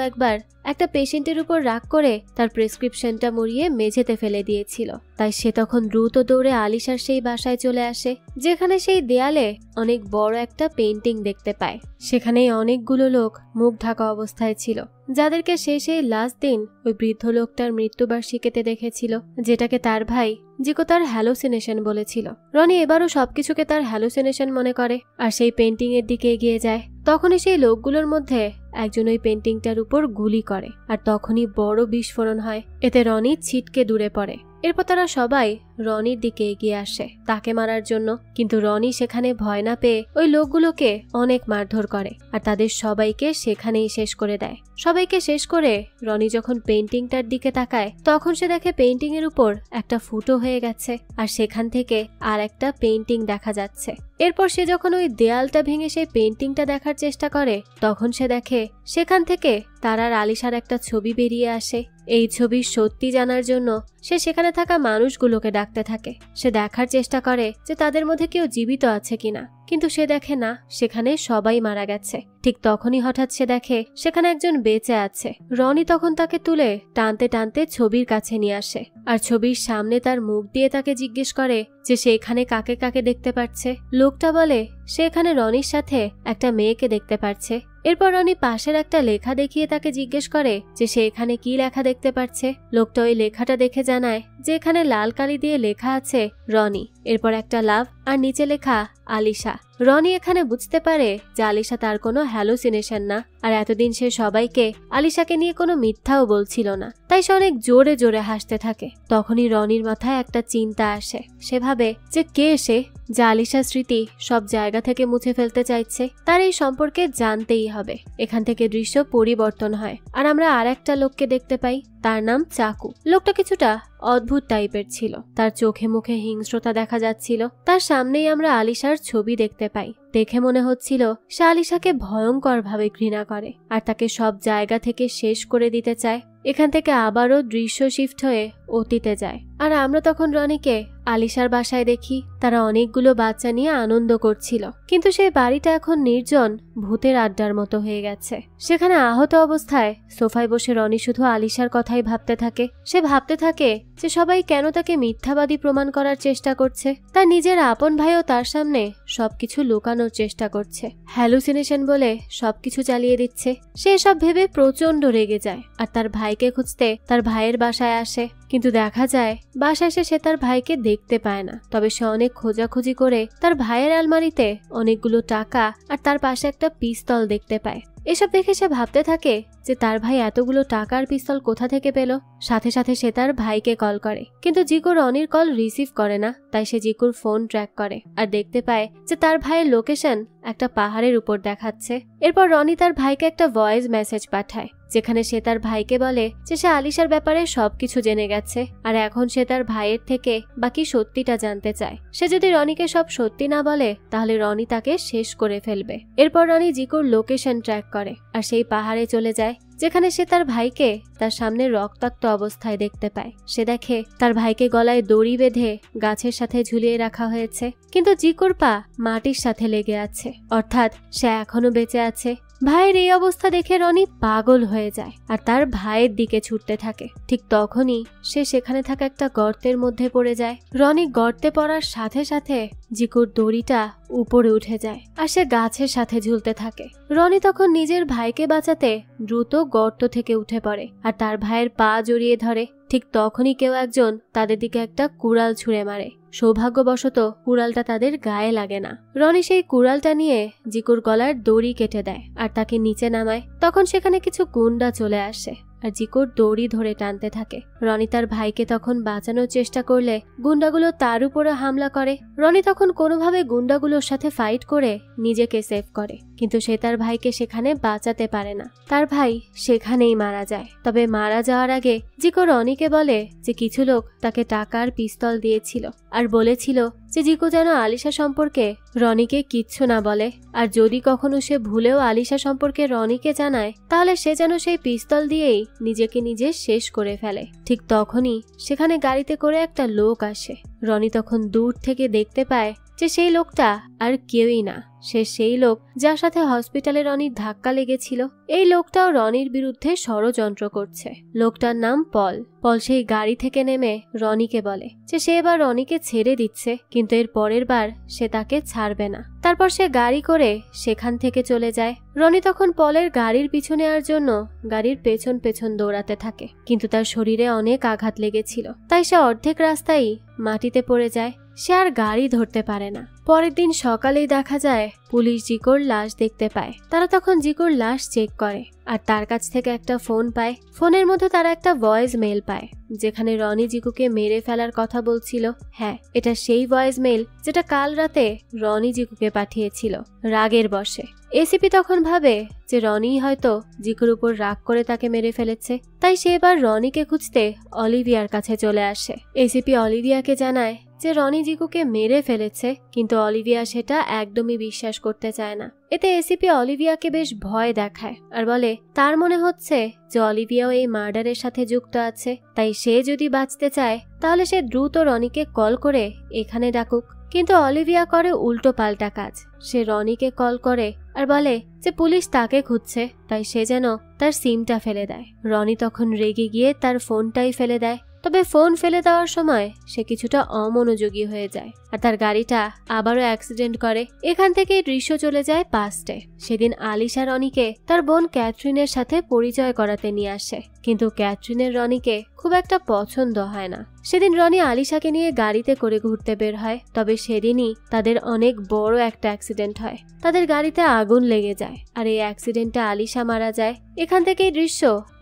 একবার একটা পেশেন্টের উপর রাগ করে তার প্রেসক্রিপশনটা মুড়িয়ে মেঝেতে ফেলে দিয়েছিল। তাই সে তখন দ্রুত দৌড়ে আলিশার সেই বাসায় চলে আসে, যেখানে সেই দেয়ালে অনেক বড় একটা পেইন্টিং দেখতে পায়। সেখানেই অনেকগুলো লোক মুখ ঢাকা অবস্থায় ছিল, যাদেরকে সে সেই লাস্ট দিন ওই বৃদ্ধ লোকটার মৃত্যুবার্ষিকীতে দেখেছিল, যেটাকে তার ভাই জিকো তার হ্যালোসিনেশন বলেছিল। রনি এবারও সবকিছুকে তার হ্যালোসিনেশন মনে করে আর সেই পেইন্টিং এর দিকে এগিয়ে যায়। তখনই সেই লোকগুলোর মধ্যে একজন ওই পেইন্টিংটার উপর গুলি করে আর তখনই বড় বিস্ফোরণ হয়। এতে রনি ছিটকে দূরে পড়ে। এরপর তারা সবাই রনির দিকে এগিয়ে আসে তাকে মারার জন্য, কিন্তু রনি সেখানে ভয় না পেয়ে ওই লোকগুলোকে অনেক মারধর করে আর তাদের সবাইকে সেখানেই শেষ করে দেয়। সবাইকে শেষ করে রনি যখন পেইন্টিংটার দিকে তাকায়, তখন সে দেখে পেইন্টিং এর উপর একটা ফুটো হয়ে গেছে আর সেখান থেকে আর একটা পেইন্টিং দেখা যাচ্ছে। এরপর সে যখন ওই দেয়ালটা ভেঙে সেই পেইন্টিংটা দেখার চেষ্টা করে, তখন সে দেখে সেখান থেকে তার আর আলিশার একটা ছবি বেরিয়ে আসে। এই ছবির সত্যি জানার জন্য সে সেখানে থাকা মানুষগুলোকে ডাকতে থাকে। সে দেখার চেষ্টা করে যে তাদের মধ্যে কেউ জীবিত আছে কিনা, কিন্তু সে দেখে না, সেখানে সবাই মারা গেছে। ঠিক তখনই হঠাৎ সে দেখে সেখানে একজন বেঁচে আছে। রনি তখন তাকে তুলে টানতে টানতে ছবির কাছে নিয়ে আসে আর ছবির সামনে তার মুখ দিয়ে তাকে জিজ্ঞেস করে যে সে এখানে কাকে কাকে দেখতে পাচ্ছে। লোকটা বলে সে এখানে রনির সাথে একটা মেয়েকে দেখতে পাচ্ছে। এরপর রনি পাশের একটা লেখা দেখিয়ে তাকে জিজ্ঞেস করে যে সে এখানে কি লেখা দেখতে পাচ্ছে। লোকটা ওই লেখাটা দেখে জানায় যে এখানে লাল কালি দিয়ে লেখা আছে রনি, এরপর একটা লাভ আর নিচে লেখা আলিশা। রনি এখানে বুঝতে পারে যে আলিশা তার কোনো হ্যালোসিনেশন না, আর এতদিন সে সবাইকে আলিশাকে নিয়ে কোনো মিথ্যাও বলছিল না, তাই সে অনেক জোরে জোরে হাসতে থাকে। তখনই রনির মাথায় একটা চিন্তা আসে। সে ভাবে যে কে সে, যে আলিশার স্মৃতি সব জায়গা থেকে মুছে ফেলতে চাইছে, তার এই সম্পর্কে জানতেই হবে। এখান থেকে দৃশ্য পরিবর্তন হয় আর আমরা আর একটা লোককে দেখতে পাই, তার নাম চাকু। লোকটা কিছুটা অদ্ভুত টাইপের ছিল, তার চোখে মুখে হিংস্রতা দেখা যাচ্ছিল। তার সামনেই আমরা আলিশার ছবি দেখতে পাই। দেখে মনে হচ্ছিল সে আলিশাকে ভয়ঙ্কর ভাবে ঘৃণা করে আর তাকে সব জায়গা থেকে শেষ করে দিতে চায়। এখান থেকে আবারও দৃশ্য শিফট হয়ে অতীতে যায় আর আমরা তখন রনিকে আলিশার বাসায় দেখি। তারা অনেকগুলো বাচ্চা নিয়ে আনন্দ করছিল, কিন্তু সেই বাড়িটা এখন নির্জন ভূতের আড্ডার মতো হয়ে গেছে। সেখানে আহত অবস্থায় সোফায় বসে রনি শুধু আলিশার কথাই ভাবতে থাকে। সে ভাবতে থাকে যে সবাই কেন তাকে মিথ্যাবাদী প্রমাণ করার চেষ্টা করছে। তার নিজের আপন ভাইও তার সামনে সবকিছু লুকানোর চেষ্টা করছে, হ্যালুসিনেশন বলে সবকিছু চালিয়ে দিচ্ছে। সে সব ভেবে প্রচন্ড রেগে যায় আর তার ভাইকে খুঁজতে তার ভাইয়ের বাসায় আসে, কিন্তু দেখা যায় বাসায় এসে সে তার ভাইকে দেখতে পায় না। তবে সে অনেক খোঁজাখুঁজি করে তার ভাইয়ের আলমারিতে অনেকগুলো টাকা আর তার পাশে একটা পিস্তল দেখতে পায়। এসব দেখে সে ভাবতে থাকে যে তার ভাই এতগুলো টাকার পিস্তল কোথা থেকে পেল। সাথে সাথে সে তার ভাইকে কল করে, কিন্তু জিকু রনির কল রিসিভ করে না। তাই সে জিকুর ফোন ট্র্যাক করে আর দেখতে পায় যে তার ভাইয়ের লোকেশন একটা পাহাড়ের উপর দেখাচ্ছে। এরপর রনি তার ভাইকে একটা ভয়েস মেসেজ পাঠায়, যেখানে সে তার ভাইকে বলে যে সে আলিশার ব্যাপারে সবকিছু জেনে গেছে আর এখন সে তার ভাইয়ের থেকে বাকি সত্যিটা জানতে চায়। সে যদি রনিকে সব সত্যি না বলে, তাহলে রনি তাকে শেষ করে ফেলবে। এরপর রনি জিকুর লোকেশন ট্র্যাক করে আর সেই পাহাড়ে চলে যায়, যেখানে সে তার ভাইকে তার সামনে রক্তাক্ত অবস্থায় দেখতে পায়। সে দেখে তার ভাইকে গলায় দড়ি বেঁধে গাছের সাথে ঝুলিয়ে রাখা হয়েছে, কিন্তু জিকুর পা মাটির সাথে লেগে আছে, অর্থাৎ সে এখনো বেঁচে আছে। ভাইয়ের এই অবস্থা দেখে রনি পাগল হয়ে যায় আর তার ভাইয়ের দিকে ছুটতে থাকে। ঠিক তখনই সে সেখানে থাকা একটা গর্তের মধ্যে পড়ে যায়। রনি গর্তে পড়ার সাথে সাথে জিকুর দড়িটা উপরে উঠে যায় আর সে গাছের সাথে ঝুলতে থাকে। রনি তখন নিজের ভাইকে বাঁচাতে দ্রুত গর্ত থেকে উঠে পড়ে আর তার ভাইয়ের পা জড়িয়ে ধরে। ঠিক তখনই কেউ একজন তাদের দিকে একটা কুড়াল ছুঁড়ে মারে। সৌভাগ্যবশত কুড়ালটা তাদের গায়ে লাগে না। রনি সেই কুড়ালটা নিয়ে জিকুর গলার দড়ি কেটে দেয় আর তাকে নিচে নামায়। তখন সেখানে কিছু গুন্ডা চলে আসে আর জিকুর দড়ি ধরে টানতে থাকে। রনি তার ভাইকে তখন বাঁচানোর চেষ্টা করলে গুন্ডাগুলো তার উপরে হামলা করে। রনি তখন কোনোভাবে গুন্ডাগুলোর সাথে ফাইট করে নিজেকে সেভ করে, কিন্তু সে তার ভাইকে সেখানে বাঁচাতে পারে না। তার ভাই সেখানেই মারা যায়। তবে মারা যাওয়ার আগে জিকো রনিকে বলে যে কিছু লোক তাকে টাকার পিস্তল দিয়েছিল আর বলেছিল যে জিকো যেন আলিশা সম্পর্কে রনিকে কিচ্ছু না বলে, আর যদি কখনো সে ভুলেও আলিশা সম্পর্কে রনিকে জানায় তাহলে সে যেন সেই পিস্তল দিয়েই নিজেকে নিজে শেষ করে ফেলে। ঠিক তখনই সেখানে গাড়িতে করে একটা লোক আসে। রনি তখন দূর থেকে দেখতে পায় যে সেই লোকটা আর কেউই না, সে সেই লোক যার সাথে হসপিটালে রনির ধাক্কা লেগেছিল। এই লোকটাও রনির বিরুদ্ধে ষড়যন্ত্র করছে। লোকটার নাম পল। পল সেই গাড়ি থেকে নেমে রনিকে বলে যে সে এবার রনিকে ছেড়ে দিচ্ছে, কিন্তু এর পরের বার সে তাকে ছাড়বে না। তারপর সে গাড়ি করে সেখান থেকে চলে যায়। রনি তখন পলের গাড়ির পিছু নেওয়ার জন্য গাড়ির পেছন পেছন দৌড়াতে থাকে, কিন্তু তার শরীরে অনেক আঘাত লেগেছিল, তাই সে অর্ধেক রাস্তায় মাটিতে পড়ে যায়। সে আর গাড়ি ধরতে পারে না। পরের দিন সকালেই দেখা যায় পুলিশ জিকোর লাশ দেখতে পায়। তারা তখন জিকোর লাশ চেক করে আর তার কাছ থেকে একটা ফোন পায়। ফোনের মধ্যে তারা একটা ভয়েস মেল পায় যেখানে রনি জিকুকে মেরে ফেলার কথা বলছিল। হ্যাঁ, এটা সেই ভয়েস মেল যেটা কাল রাতে রনি জিকুকে পাঠিয়েছিল রাগের বশে। এসিপি তখন ভাবে যে রনি হয়তো জিকুর উপর রাগ করে তাকে মেরে ফেলেছে, তাই সে এবার রনিকে খুঁজতে অলিভিয়ার কাছে চলে আসে। এসিপি অলিভিয়াকে জানায় যে রনি জিকুকে মেরে ফেলেছে, কিন্তু অলিভিয়া সেটা একদমই বিশ্বাস করতে চায় না। এতে এসিপি অলিভিয়াকে বেশ ভয় দেখায় আর বলে তার মনে হচ্ছে যে অলিভিয়াও এই মার্ডারের সাথে যুক্ত আছে, তাই সে যদি বাঁচতে চায় তাহলে সে দ্রুত রনিকে কল করে এখানে ডাকুক। কিন্তু অলিভিয়া করে উল্টো পাল্টা কাজ। সে রনিকে কল করে আর বলে যে পুলিশ তাকে খুঁজছে, তাই সে যেন তার সিমটা ফেলে দেয়। রনি তখন রেগে গিয়ে তার ফোনটাই ফেলে দেয়। তবে ফোন ফেলে দেওয়ার সময় সে কিছুটা অমনোযোগী হয়ে যায় আর তার গাড়িটা আবারও অ্যাক্সিডেন্ট করে। এখান থেকে দৃশ্য চলে যায় পাস্টে। সেদিন আলিশা রনিকে তার বোন ক্যাথরিনের সাথে পরিচয় করাতে নিয়ে আসে, কিন্তু ক্যাথরিনের রনিকে খুব একটা পছন্দ হয় না। সেদিন রনি আলিশাকে নিয়ে গাড়িতে করে ঘুরতে বের হয়, তবে সেদিনই তাদের অনেক বড় একটা অ্যাক্সিডেন্ট হয়। তাদের গাড়িতে আগুন লেগে যায় আর এই অ্যাক্সিডেন্টে আলিশা মারা যায়। এখান থেকেই দৃশ্য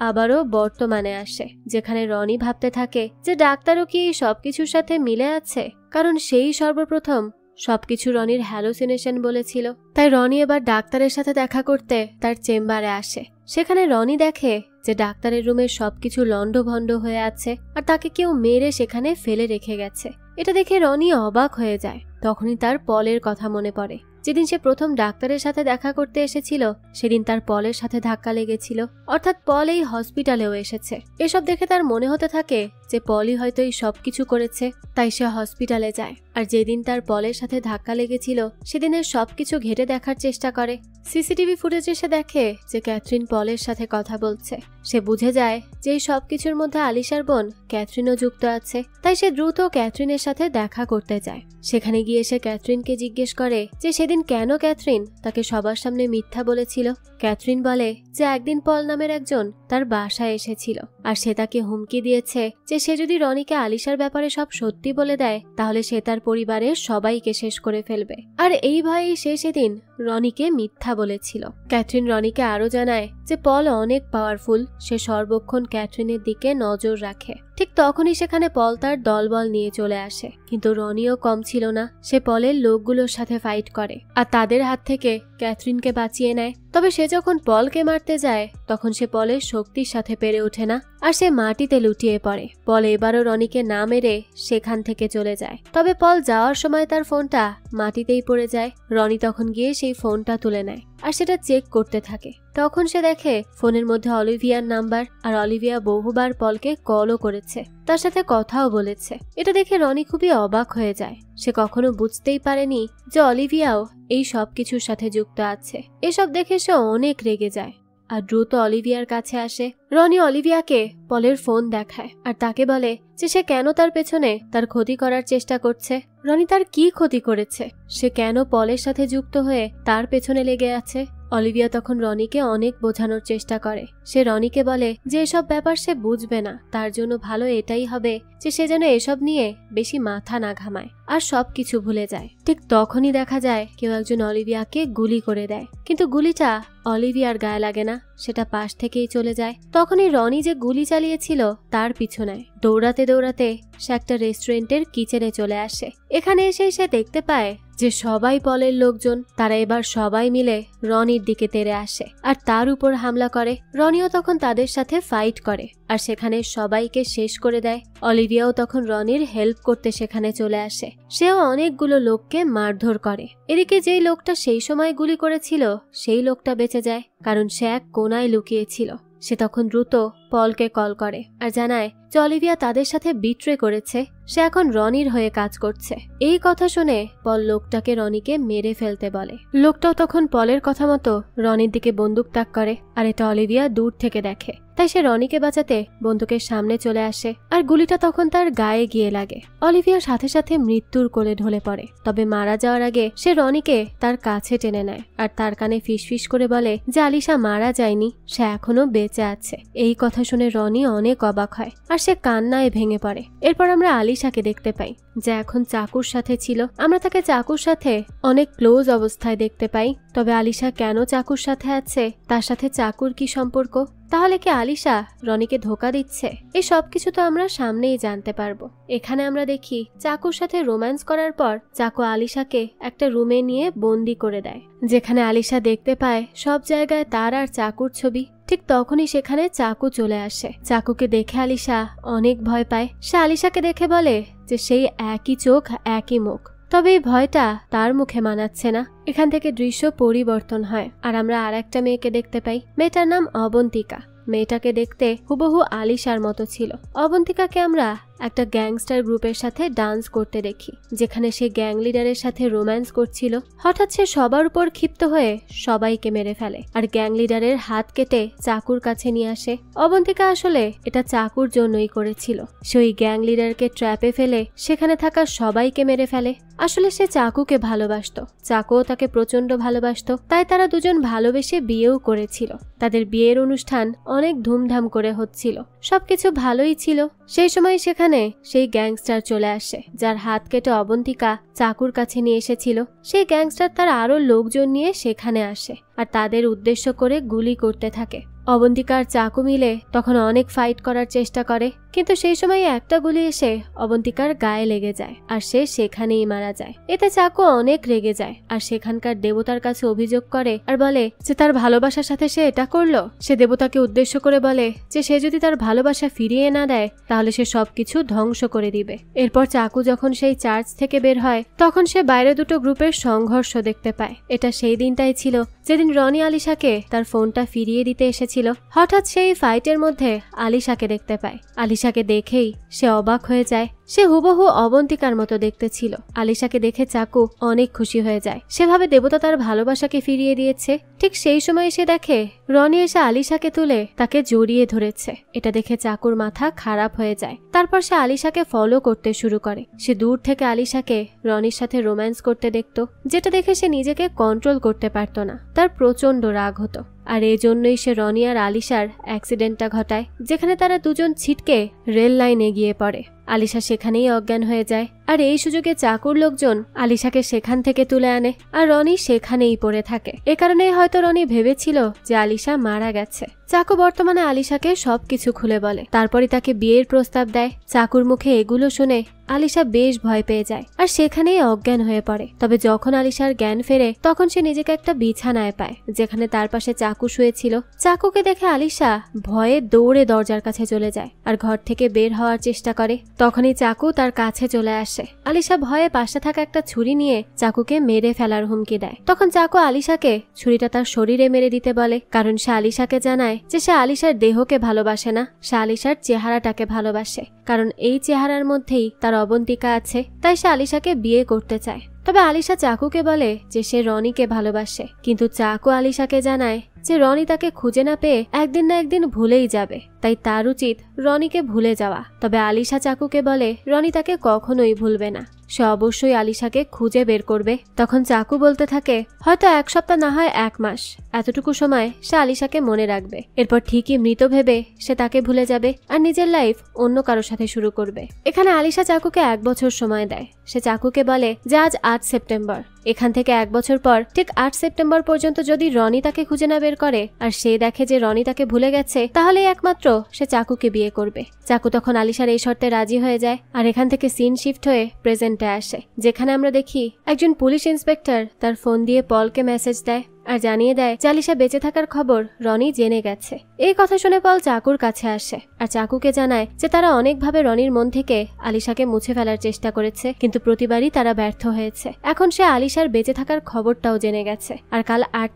আবারও বর্তমানে আসে, যেখানে রনি ভাবতে থাকে যে ডাক্তারও কি সবকিছুর সাথে মিলে আছে, কারণ সেই সর্বপ্রথম সবকিছু রনির হ্যালোসিনেশন বলেছিল। তাই রনি এবার ডাক্তারের সাথে দেখা করতে তার চেম্বারে আসে। সেখানে রনি দেখে যে ডাক্তারের রুমের সবকিছু লন্ডভন্ড হয়ে আছে আর তাকে কেউ মেরে সেখানে ফেলে রেখে গেছে। এটা দেখে রনি অবাক হয়ে যায়। তখনই তার পলের কথা মনে পড়ে। যেদিন সে প্রথম ডাক্তারের সাথে দেখা করতে এসেছিল সেদিন তার পলের সাথে ধাক্কা লেগেছিল, অর্থাৎ পল এই হসপিটালেও এসেছে। এসব দেখে তার মনে হতে থাকে যে পলই হয়তো এই সবকিছু করেছে, তাই সে হসপিটালে যায়। আর যেদিন তার পলের সাথে ধাক্কা লেগেছিল সেদিনের সবকিছু ঘেটে দেখার চেষ্টা করে। সিসিটিভি ফুটেজে সে দেখে যে ক্যাথরিন পলের সাথে কথা বলছে। সে বুঝে যায় যে এই সবকিছুর মধ্যে আলিশার বোন ক্যাথরিনও যুক্ত আছে, তাই সে দ্রুত ক্যাথরিনের সাথে দেখা করতে যায়। সেখানে গিয়ে সে ক্যাথরিনকে জিজ্ঞেস করে যে সেদিন কেন ক্যাথরিন তাকে সবার সামনে মিথ্যা বলেছিল। ক্যাথরিন বলে যে একদিন পল নামের একজন তার বাসায় এসেছিল আর সে তাকে হুমকি দিয়েছে যে সে যদি রনিকে আলিশার ব্যাপারে সব সত্যি বলে দেয় তাহলে সে তার পরিবারের সবাইকে শেষ করে ফেলবে, আর এই ভয়েই সে সেদিন রনিকে মিথ্যা বলেছিল। ক্যাথরিন রনিকে আরো জানায় যে পল অনেক পাওয়ারফুল, সে সর্বক্ষণ ক্যাথরিনের দিকে নজর রাখে। ঠিক তখনই সেখানে পল তার দলবল নিয়ে চলে আসে, কিন্তু রনিও কম ছিল না। সে পলের লোকগুলোর সাথে ফাইট করে আর তাদের হাত থেকে ক্যাথরিনকে বাঁচিয়ে নেয়। তবে সে যখন পলকে মারতে যায় তখন সে পলের শক্তির সাথে পেরে ওঠে না আর সে মাটিতে লুটিয়ে পড়ে। পল এবারও রনিকে না মেরে সেখান থেকে চলে যায়। তবে পল যাওয়ার সময় তার ফোনটা মাটিতেই পড়ে যায়। রনি তখন গিয়ে সেই ফোনটা তুলে নেয় আর সেটা চেক করতে থাকে। তখন সে দেখে ফোনের মধ্যে অলিভিয়ার নাম্বার, আর অলিভিয়া বহুবার পলকে কলও করেছে, তার সাথে কথাও বলেছে। এটা দেখে রনি খুবই অবাক হয়ে যায়। সে কখনো বুঝতেই পারেনি যে অলিভিয়াও এই সব কিছুর সাথে যুক্ত আছে। এসব দেখে সে অনেক রেগে যায় আর দ্রুত অলিভিয়ার কাছে আসে। রনি অলিভিয়াকে পলের ফোন দেখায় আর তাকে বলে যে সে কেন তার পেছনে তার ক্ষতি করার চেষ্টা করছে। রনি তার কি ক্ষতি করেছে, সে কেন পলের সাথে যুক্ত হয়ে তার পেছনে লেগে আছে। অলিভিয়া তখন রনিকে অনেক বোঝানোর চেষ্টা করে। সে রনিকে বলে যে এসব ব্যাপার সে বুঝবে না, তার জন্য ভালো এটাই হবে যে সে যেন এসব নিয়ে বেশি মাথা না ঘামায় আর সবকিছু ভুলে যায়। ঠিক তখনই দেখা যায় কেউ একজন অলিভিয়াকে গুলি করে দেয়, কিন্তু গুলিটা অলিভিয়ার গায়ে লাগে না, সেটা পাশ থেকেই চলে যায়। তখনই রনি যে গুলি চালিয়েছিল তার পিছনে দৌড়াতে দৌড়াতে সে একটা রেস্টুরেন্টের কিচেনে চলে আসে। এখানে এসে সে দেখতে পায় যে সবাই পলের লোকজন, তারা এবার সবাই মিলে রনির দিকে তেড়ে আসে আর তার উপর হামলা করে। রনিও তখন তাদের সাথে ফাইট করে আর সেখানে সবাইকে শেষ করে দেয়। অলিভিয়াও তখন রনির হেল্প করতে সেখানে চলে আসে। সেও অনেকগুলো লোককে মারধর করে। এদিকে যেই লোকটা সেই সময় গুলি করেছিল সেই লোকটা বেঁচে যায়, কারণ সে এক কোনায় লুকিয়েছিল। সে তখন দ্রুত পলকে কল করে আর জানায় যে অলিভিয়া তাদের সাথে বিট্রে করেছে, সে এখন রনির হয়ে কাজ করছে। এই কথা শুনে পল লোকটাকে রনিকে মেরে ফেলতে বলে। লোকটাও তখন পলের কথা মতো রনির দিকে বন্দুক তাক করে আর এটা অলিভিয়া দূর থেকে দেখে, তাই সে রনিকে বাঁচাতে বন্দুকের সামনে চলে আসে আর গুলিটা তখন তার গায়ে গিয়ে লাগে। অলিভিয়ার সাথে সাথে মৃত্যুর কোলে ঢলে পড়ে, তবে মারা যাওয়ার আগে সে রনিকে তার কাছে টেনে নেয় আর তার কানে ফিসফিস করে বলে যে আলিশা মারা যায়নি, সে এখনো বেঁচে আছে। এই কথা শুনে রনি অনেক অবাক হয় আর সে কান্নায় ভেঙে পড়ে। এরপর আমরা আলিশাকে দেখতে পাই, যে এখন চাকুর সাথে ছিল। আমরা তাকে চাকুর সাথে অনেক ক্লোজ অবস্থায় দেখতে পাই। তবে আলিশা কেন চাকুর সাথে আছে, তার সাথে চাকুর কি সম্পর্ক? তাহলে কি আলিশা রনিকে ধোকা দিচ্ছে? এই সবকিছু তো আমরা সামনেই জানতে পারবো। এখানে আমরা দেখি চাকুর সাথে রোম্যান্স করার পর চাকু আলিশাকে একটা রুমে নিয়ে বন্দি করে দেয়, যেখানে আলিশা দেখতে পায় সব জায়গায় তার আর চাকুর ছবি। ঠিক তখনই সেখানে চাকু চলে আসে। চাকুকে দেখে আলিশা অনেক ভয় পায়। সে আলিশাকে দেখে বলে যে সেই একই চোখ একই মুখ, তবে এই ভয়টা তার মুখে মানাচ্ছে না। এখান থেকে দৃশ্য পরিবর্তন হয় আর আমরা আর একটা মেয়েকে দেখতে পাই। মেয়েটার নাম অবন্তিকা। মেয়েটাকে দেখতে হুবহু আলিশার মতো ছিল। অবন্তিকাকে আমরা একটা গ্যাংস্টার গ্রুপের সাথে ডান্স করতে দেখি, যেখানে সে গ্যাং লিডারের সাথে রোম্যান্স করছিল। হঠাৎ সে সবার উপর ক্ষিপ্ত হয়ে সবাইকে মেরে ফেলে আর গ্যাং লিডারের হাত কেটে চাকুর কাছে নিয়ে আসে। অবন্তিকা আসলে এটা চাকুর জন্যই করেছিল। সে ওই গ্যাং লিডারকে ট্র্যাপে ফেলে সেখানে থাকা সবাইকে মেরে ফেলে। আসলে সে চাকুকে ভালোবাসতো, চাকুও তাকে প্রচন্ড ভালোবাসতো, তাই তারা দুজন ভালোবেসে বিয়েও করেছিল। তাদের বিয়ের অনুষ্ঠান অনেক ধুমধাম করে হচ্ছিল, সবকিছু ভালোই ছিল। সেই সময় সেখানে সেই গ্যাংস্টার চলে আসে, যার হাত কেটে অবন্তিকা চাকুর কাছে নিয়ে এসেছিল। সেই গ্যাংস্টার তার আরো লোকজন নিয়ে সেখানে আসে আর তাদের উদ্দেশ্য করে গুলি করতে থাকে। অবন্তিকার চাকু মিলে তখন অনেক ফাইট করার চেষ্টা করে, কিন্তু সেই সময় একটা গুলি এসে অবন্তিকার গায়ে লেগে যায় আর সে সেখানেই মারা যায়। এতে চাকু অনেক রেগে যায় আর সেখানকার দেবতার কাছে অভিযোগ করে আর বলে যে তার ভালোবাসার সাথে সে এটা করলো। সে দেবতাকে উদ্দেশ্য করে বলে যে সে যদি তার ভালোবাসা ফিরিয়ে না দেয় তাহলে সে সবকিছু ধ্বংস করে দিবে। এরপর চাকু যখন সেই চার্চ থেকে বের হয় তখন সে বাইরে দুটো গ্রুপের সংঘর্ষ দেখতে পায়। এটা সেই দিনটাই ছিল যেদিন রনি আলিশাকে তার ফোনটা ফিরিয়ে দিতে এসেছিল। হঠাৎ সেই ফাইটের মধ্যে আলিশাকে দেখতে পায়। আলিশাকে দেখেই সে অবাক হয়ে যায়। সে হুবহু অবন্তিকার মতো দেখতে ছিল। আলিশাকে দেখে চাকু অনেক খুশি হয়ে যায়। সেভাবে দেবতা তার ভালোবাসাকে ফিরিয়ে দিয়েছে। ঠিক সেই সময় সে দেখে রনি এসে আলিশাকে তুলে তাকে জড়িয়ে ধরেছে। এটা দেখে চাকুর মাথা খারাপ হয়ে যায়। তারপর সে আলিশাকে ফলো করতে শুরু করে। সে দূর থেকে আলিশাকে রনির সাথে রোম্যান্স করতে দেখত, যেটা দেখে সে নিজেকে কন্ট্রোল করতে পারত না। তার প্রচন্ড রাগ হতো আর এই জন্যই সে রনি আর আলিশার অ্যাক্সিডেন্টটা ঘটায়, যেখানে তারা দুজন ছিটকে রেল লাইনে গিয়ে পড়ে। আলিশা সেখানেই অজ্ঞান হয়ে যায় আর এই সুযোগে চাকুর লোকজন আলিশাকে সেখান থেকে তুলে আনে আর রনি সেখানেই পড়ে থাকে। এ কারণেই হয়তো রনি ভেবেছিল যে আলিশা মারা গেছে। চাকু বর্তমানে আলিশাকে সবকিছু খুলে বলে, তারপরে তাকে বিয়ের প্রস্তাব দেয়। চাকুর মুখে এগুলো শুনে আলিশা বেশ ভয় পেয়ে যায় আর সেখানেই অজ্ঞান হয়ে পড়ে। তবে যখন আলিশার জ্ঞান ফেরে তখন সে নিজেকে একটা বিছানায় পায়, যেখানে তার পাশে চাকু শুয়েছিল। চাকুকে দেখে আলিশা ভয়ে দৌড়ে দরজার কাছে চলে যায় আর ঘর থেকে বের হওয়ার চেষ্টা করে। তখনই চাকু তার কাছে চলে আসে আসে। আলিশা ভয়ে পাশে থাকা একটা ছুরি নিয়ে চাকুকে মেরে ফেলার হুমকি দেয়। তখন চাকু আলিশাকে ছুরিটা তার শরীরে মেরে দিতে বলে, কারণ সে আলিশাকে জানায় যে সে আলিশার দেহকে ভালোবাসে না, সে আলিশার চেহারাটাকে ভালোবাসে, কারণ এই চেহারার মধ্যেই তার অবন্তিকা আছে, তাই সে আলিশাকে বিয়ে করতে চায়। তবে আলিশা চাকুকে বলে যে সে রনিকে ভালোবাসে, কিন্তু চাকু আলিশাকে জানায় যে রনি তাকে খুঁজে না পেয়ে একদিন না একদিন ভুলেই যাবে, তাই তার উচিত রনিকে ভুলে যাওয়া। তবে আলিশা চাকুকে বলে রনি তাকে কখনোই ভুলবে না, সে অবশ্যই আলিশাকে খুঁজে বের করবে। তখন চাকু বলতে থাকে হয়তো 1 সপ্তাহ না হয় 1 মাস, এতটুকু সময় সে আলিশাকে মনে রাখবে, এরপর ঠিকই মৃত ভেবে সে তাকে ভুলে যাবে আর নিজের লাইফ অন্য কারোর সাথে শুরু করবে। এখানে আলিশা চাকুকে 1 বছর সময় দেয়। সে চাকুকে বলে যে আজ 8 সেপ্টেম্বর, এখান থেকে 1 বছর পর ঠিক 8 সেপ্টেম্বর পর্যন্ত যদি রনি তাকে খুঁজে না বের করে আর সে দেখে যে রনি তাকে ভুলে গেছে, তাহলেই একমাত্র সে চাকুকে বিয়ে করবে। চাকু তখন আলিশার এই শর্তে রাজি হয়ে যায়। আর এখান থেকে সিন শিফট হয়ে প্রেজেন্টে আসে, যেখানে আমরা দেখি একজন পুলিশ ইন্সপেক্টর তার ফোন দিয়ে পলকে মেসেজ দেয় আর জানিয়ে দেয় যে আলিশা বেঁচে থাকার খবর রনি জেনে গেছে। এই কথা শুনে পল চাকুর কাছে আসে আর চাকুকে জানায় যে তারা অনেকভাবে রনির মন থেকে আলিশাকে মুছে ফেলার চেষ্টা করেছে, কিন্তু প্রতিবারই তারা ব্যর্থ হয়েছে। এখন সে আলিশার বেঁচে থাকার খবরটাও জেনে গেছে। আর কাল 8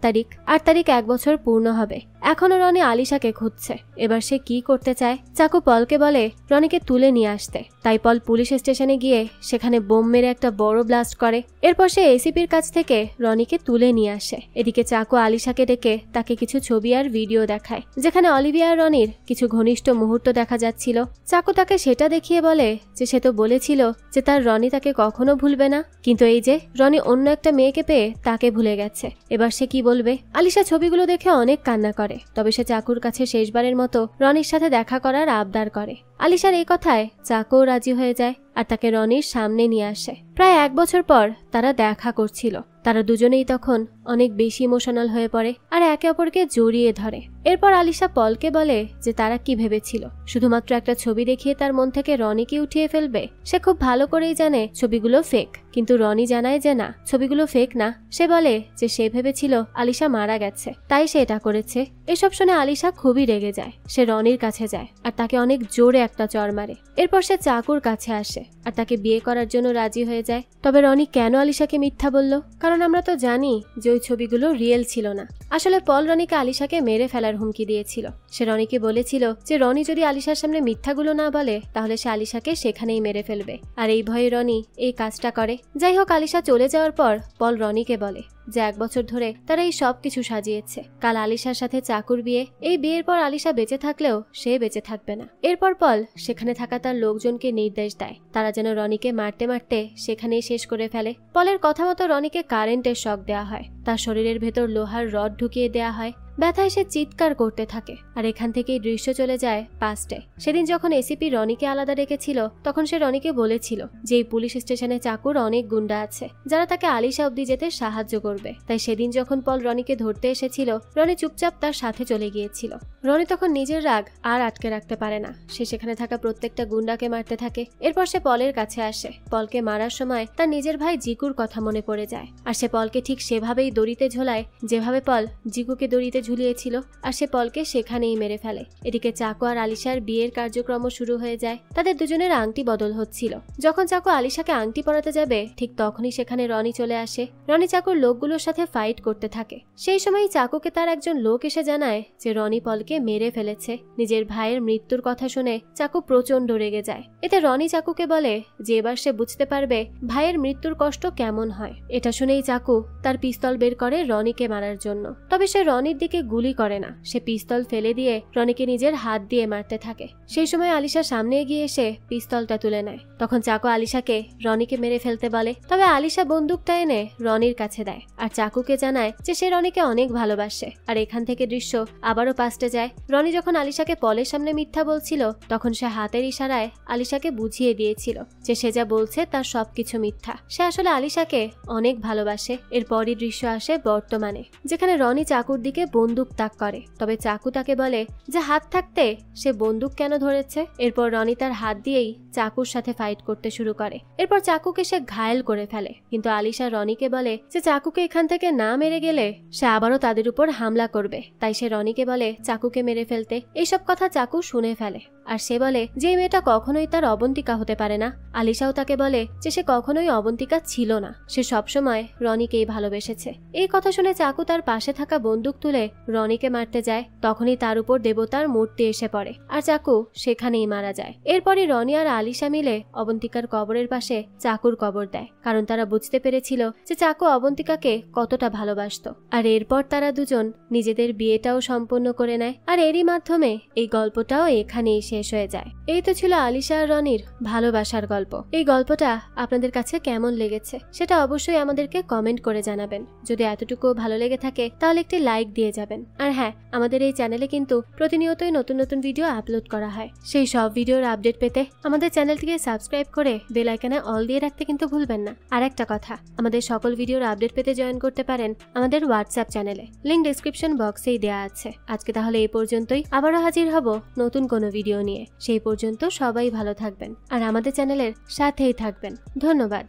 তারিখ 1 বছর পূর্ণ হবে। এখনো রনি আলিশাকে খুঁজছে। এবার সে কি করতে চায়? চাকু পলকে বলে রনিকে তুলে নিয়ে আসতে। তাই পল পুলিশ স্টেশনে গিয়ে সেখানে বোম মেরে একটা বড় ব্লাস্ট করে। এরপর সে এসিপির কাছ থেকে রনিকে তুলে নিয়ে আসে। এদিকে চাকু আলিশাকে ডেকে তাকে কিছু ছবি আর ভিডিও দেখায়, যেখানে অলিভিয়া আর রনির কিছু ঘনিষ্ঠ মুহূর্ত দেখা যাচ্ছিল। চাকু তাকে সেটা দেখিয়ে বলে যে সে তো বলেছিল যে তার রনি তাকে কখনো ভুলবে না, কিন্তু এই যে রনি অন্য একটা মেয়েকে পেয়ে তাকে ভুলে গেছে। এবার সে কি বলবে? আলিশা ছবিগুলো দেখে অনেক কান্না করে। তবে সে চাকুর কাছে শেষবারের মতো রনির সাথে দেখা করার আবদার করে। আলিশার এই কথায় চাকুও রাজি হয়ে যায় আর তাকে রনির সামনে নিয়ে আসে। প্রায় 1 বছর পর তারা দেখা করছিল। তারা দুজনেই তখন অনেক বেশি ইমোশনাল হয়ে পড়ে আর একে অপরকে জড়িয়ে ধরে। এরপর আলিশা পলকে বলে যে তারা কি ভেবেছিল শুধুমাত্র একটা ছবি দেখিয়ে তার মন থেকে রনিকে উঠিয়ে ফেলবে। সে খুব ভালো করেই জানে ছবিগুলো ফেক, কিন্তু রনি জানায় যে না, ছবিগুলো ফেক না। সে বলে যে সে ভেবেছিল আলিশা মারা গেছে, তাই সে এটা করেছে। এসব শুনে আলিশা খুবই রেগে যায়। সে রনির কাছে যায় আর তাকে অনেক জোরে একটা চড় মারে। এরপর সে চাকুর কাছে আসে আর তাকে বিয়ে করার জন্য রাজি হয়ে যায়। তবে রনি কেন আলিশাকে মিথ্যা বলল? কারণ আমরা তো জানি যে ওই ছবিগুলো রিয়েল ছিল না। আসলে পল রনিকে আলিশাকে মেরে ফেলার হুমকি দিয়েছিল। সে রনিকে বলেছিল যে রনি যদি আলিশার সামনে মিথ্যাগুলো না বলে তাহলে সে আলিশাকে সেখানেই মেরে ফেলবে, আর এই ভয়ে রনি এই কাজটা করে। যাই হোক, আলিশা চলে যাওয়ার পর পল রনিকে বলে যে 1 বছর ধরে তারা এই সব কিছু সাজিয়েছে। কাল আলিশার সাথে চাকুর বিয়ে। এই বিয়ের পর আলিশা বেঁচে থাকলেও সে বেঁচে থাকবে না। এরপর পল সেখানে থাকা তার লোকজনকে নির্দেশ দেয় তারা যেন রনিকে মারতে মারতে সেখানেই শেষ করে ফেলে। পলের কথা মতো রনিকে কারেন্টের শক দেওয়া হয়। তার শরীরের ভেতর লোহার রড ঢুকিয়ে দেওয়া হয়। ব্যথায় সে চিৎকার করতে থাকে। আর এখান থেকেই দৃশ্য চলে যায় পাস্টে। সেদিন যখন এসিপি রনিকে আলাদা রেখেছিল তখন সে রনিকে বলেছিল যে এই পুলিশ স্টেশনে চাকুর অনেক গুন্ডা আছে যারা তাকে আলিশা অব্দি যেতে সাহায্য করবে। তাই সেদিন যখন পল রনিকে ধরতে এসেছিল রনি চুপচাপ তার সাথে চলে গিয়েছিল। রনি তখন নিজের রাগ আর আটকে রাখতে পারে না। সে সেখানে থাকা প্রত্যেকটা গুন্ডাকে মারতে থাকে। এরপর সে পলের কাছে আসে। পলকে মারার সময় তার নিজের ভাই জিকুর কথা মনে পড়ে যায় আর সে পলকে ঠিক সেভাবেই দড়িতে ঝোলায় যেভাবে পল জিকুকে দড়িতে ঝুলিয়েছিল, আর সে পলকে সেখানেই মেরে ফেলে। এদিকে চাকু আর আলিশার বিয়ের কার্যক্রম শুরু হয়ে যায়। তাদের দুজনের আংটি বদল হচ্ছিল। যখন চাকু আলিশাকে আংটি পরাতে যাবে ঠিক তখনই সেখানে রনি চলে আসে। রনি চাকুর লোকগুলোর সাথে ফাইট করতে থাকে। সেই সময়ই চাকুকে তার একজন লোক এসে জানায় যে রনি পলকে মেরে ফেলেছে। নিজের ভাইয়ের মৃত্যুর কথা শুনে চাকু প্রচন্ড রেগে যায়। এতে রনি চাকুকে বলে যে এবার সে বুঝতে পারবে ভাইয়ের মৃত্যুর কষ্ট কেমন হয়। এটা শুনেই চাকু তার পিস্তল বের করে রনিকে মারার জন্য। তবে সে রনির দিকে গুলি করে না। সে পিস্তল ফেলে দিয়ে রনিকে নিজের হাত দিয়ে মারতে থাকে। সেই সময় আলিশা সামনে এগিয়ে এসে পিস্তলটা তুলে নেয়। তখন চাকু আলিশাকে রনিকে মেরে ফেলতে বলে। তবে আলিশা বন্দুকটা এনে রনির কাছে দেয় আর চাকুকে জানায় যে সে রনিকে অনেক ভালোবাসে। আর এখান থেকে দৃশ্য আবারও পাস্টে যায়। রনি যখন আলিশাকে পলের সামনে মিথ্যা বলছিল তখন সে হাতের ইশারায় আলিশাকে বুঝিয়ে দিয়েছিল যে সে যা বলছে তার সবকিছু মিথ্যা। সে আসলে আলিশাকে অনেক ভালোবাসে। এরপরই দৃশ্য আসে বর্তমানে, যেখানে রনি চাকুর দিকে বন্দুক তাক করে, তবে চাকু তাকে বলে যে হাত থাকতে সে বন্দুক কেন ধরেছে। এরপর রনি তার হাত দিয়েই চাকুর সাথে ফাইট করতে শুরু করে। এরপর চাকুকে সে ঘায়েল করে ফেলে, কিন্তু আলিশা রনিকে বলে যে চাকুকে এখান থেকে না মেরে গেলে সে আবারও তাদের উপর হামলা করবে, তাই সে রনিকে বলে চাকুকে মেরে ফেলতে। এইসব কথা চাকু শুনে ফেলে আর সে বলে যে এই মেয়েটা কখনোই তার অবন্তিকা হতে পারে না। আলিশাও তাকে বলে যে সে কখনোই অবন্তিকা ছিল না, সে সবসময় রনিকেই ভালোবেসেছে। এই কথা শুনে চাকু তার পাশে থাকা বন্দুক তুলে রনিকে মারতে যায়, তখনই তার উপর দেবতার মূর্তি এসে পড়ে আর চাকু সেখানেই মারা যায়। এরপরই রনি আর আলিশা মিলে অবন্তিকার কবরের পাশে চাকুর কবর দেয়, কারণ তারা বুঝতে পেরেছিল যে চাকু অবন্তিকাকে কতটা ভালোবাসতো। আর এরপর তারা দুজন নিজেদের বিয়েটাও সম্পন্ন করে নেয়, আর এরই মাধ্যমে এই গল্পটাও এখানেই শেষ হয়ে যায়। এই তো ছিল আলিশা আর রনির ভালোবাসার গল্প। এই গল্পটা আপনাদের কাছে কেমন লেগেছে সেটা অবশ্যই আমাদেরকে কমেন্ট করে জানাবেন। যদি এতটুকু ভালো লেগে থাকে তাহলে একটি লাইক দিয়ে যাবেন। আর হ্যাঁ, আমাদের এই চ্যানেলে কিন্তু প্রতিনিয়তই নতুন নতুন ভিডিও আপলোড করা হয়। সেই সব ভিডিওর আপডেট পেতে আমাদের চ্যানেলটিকে সাবস্ক্রাইব করে বেল আইকনে অল দিয়ে রাখতে কিন্তু ভুলবেন না। আর একটা কথা, আমাদের সকল ভিডিওর আপডেট পেতে জয়েন করতে পারেন আমাদের হোয়াটসঅ্যাপ চ্যানেলে, লিংক ডেসক্রিপশন বক্সেই দেওয়া আছে। আজকে তাহলে এই পর্যন্তই, আবারও হাজির হব নতুন কোনো ভিডিও নিয়ে। সেই পর্যন্ত সবাই ভালো থাকবেন আর আমাদের চ্যানেলের সাথেই থাকবেন। ধন্যবাদ।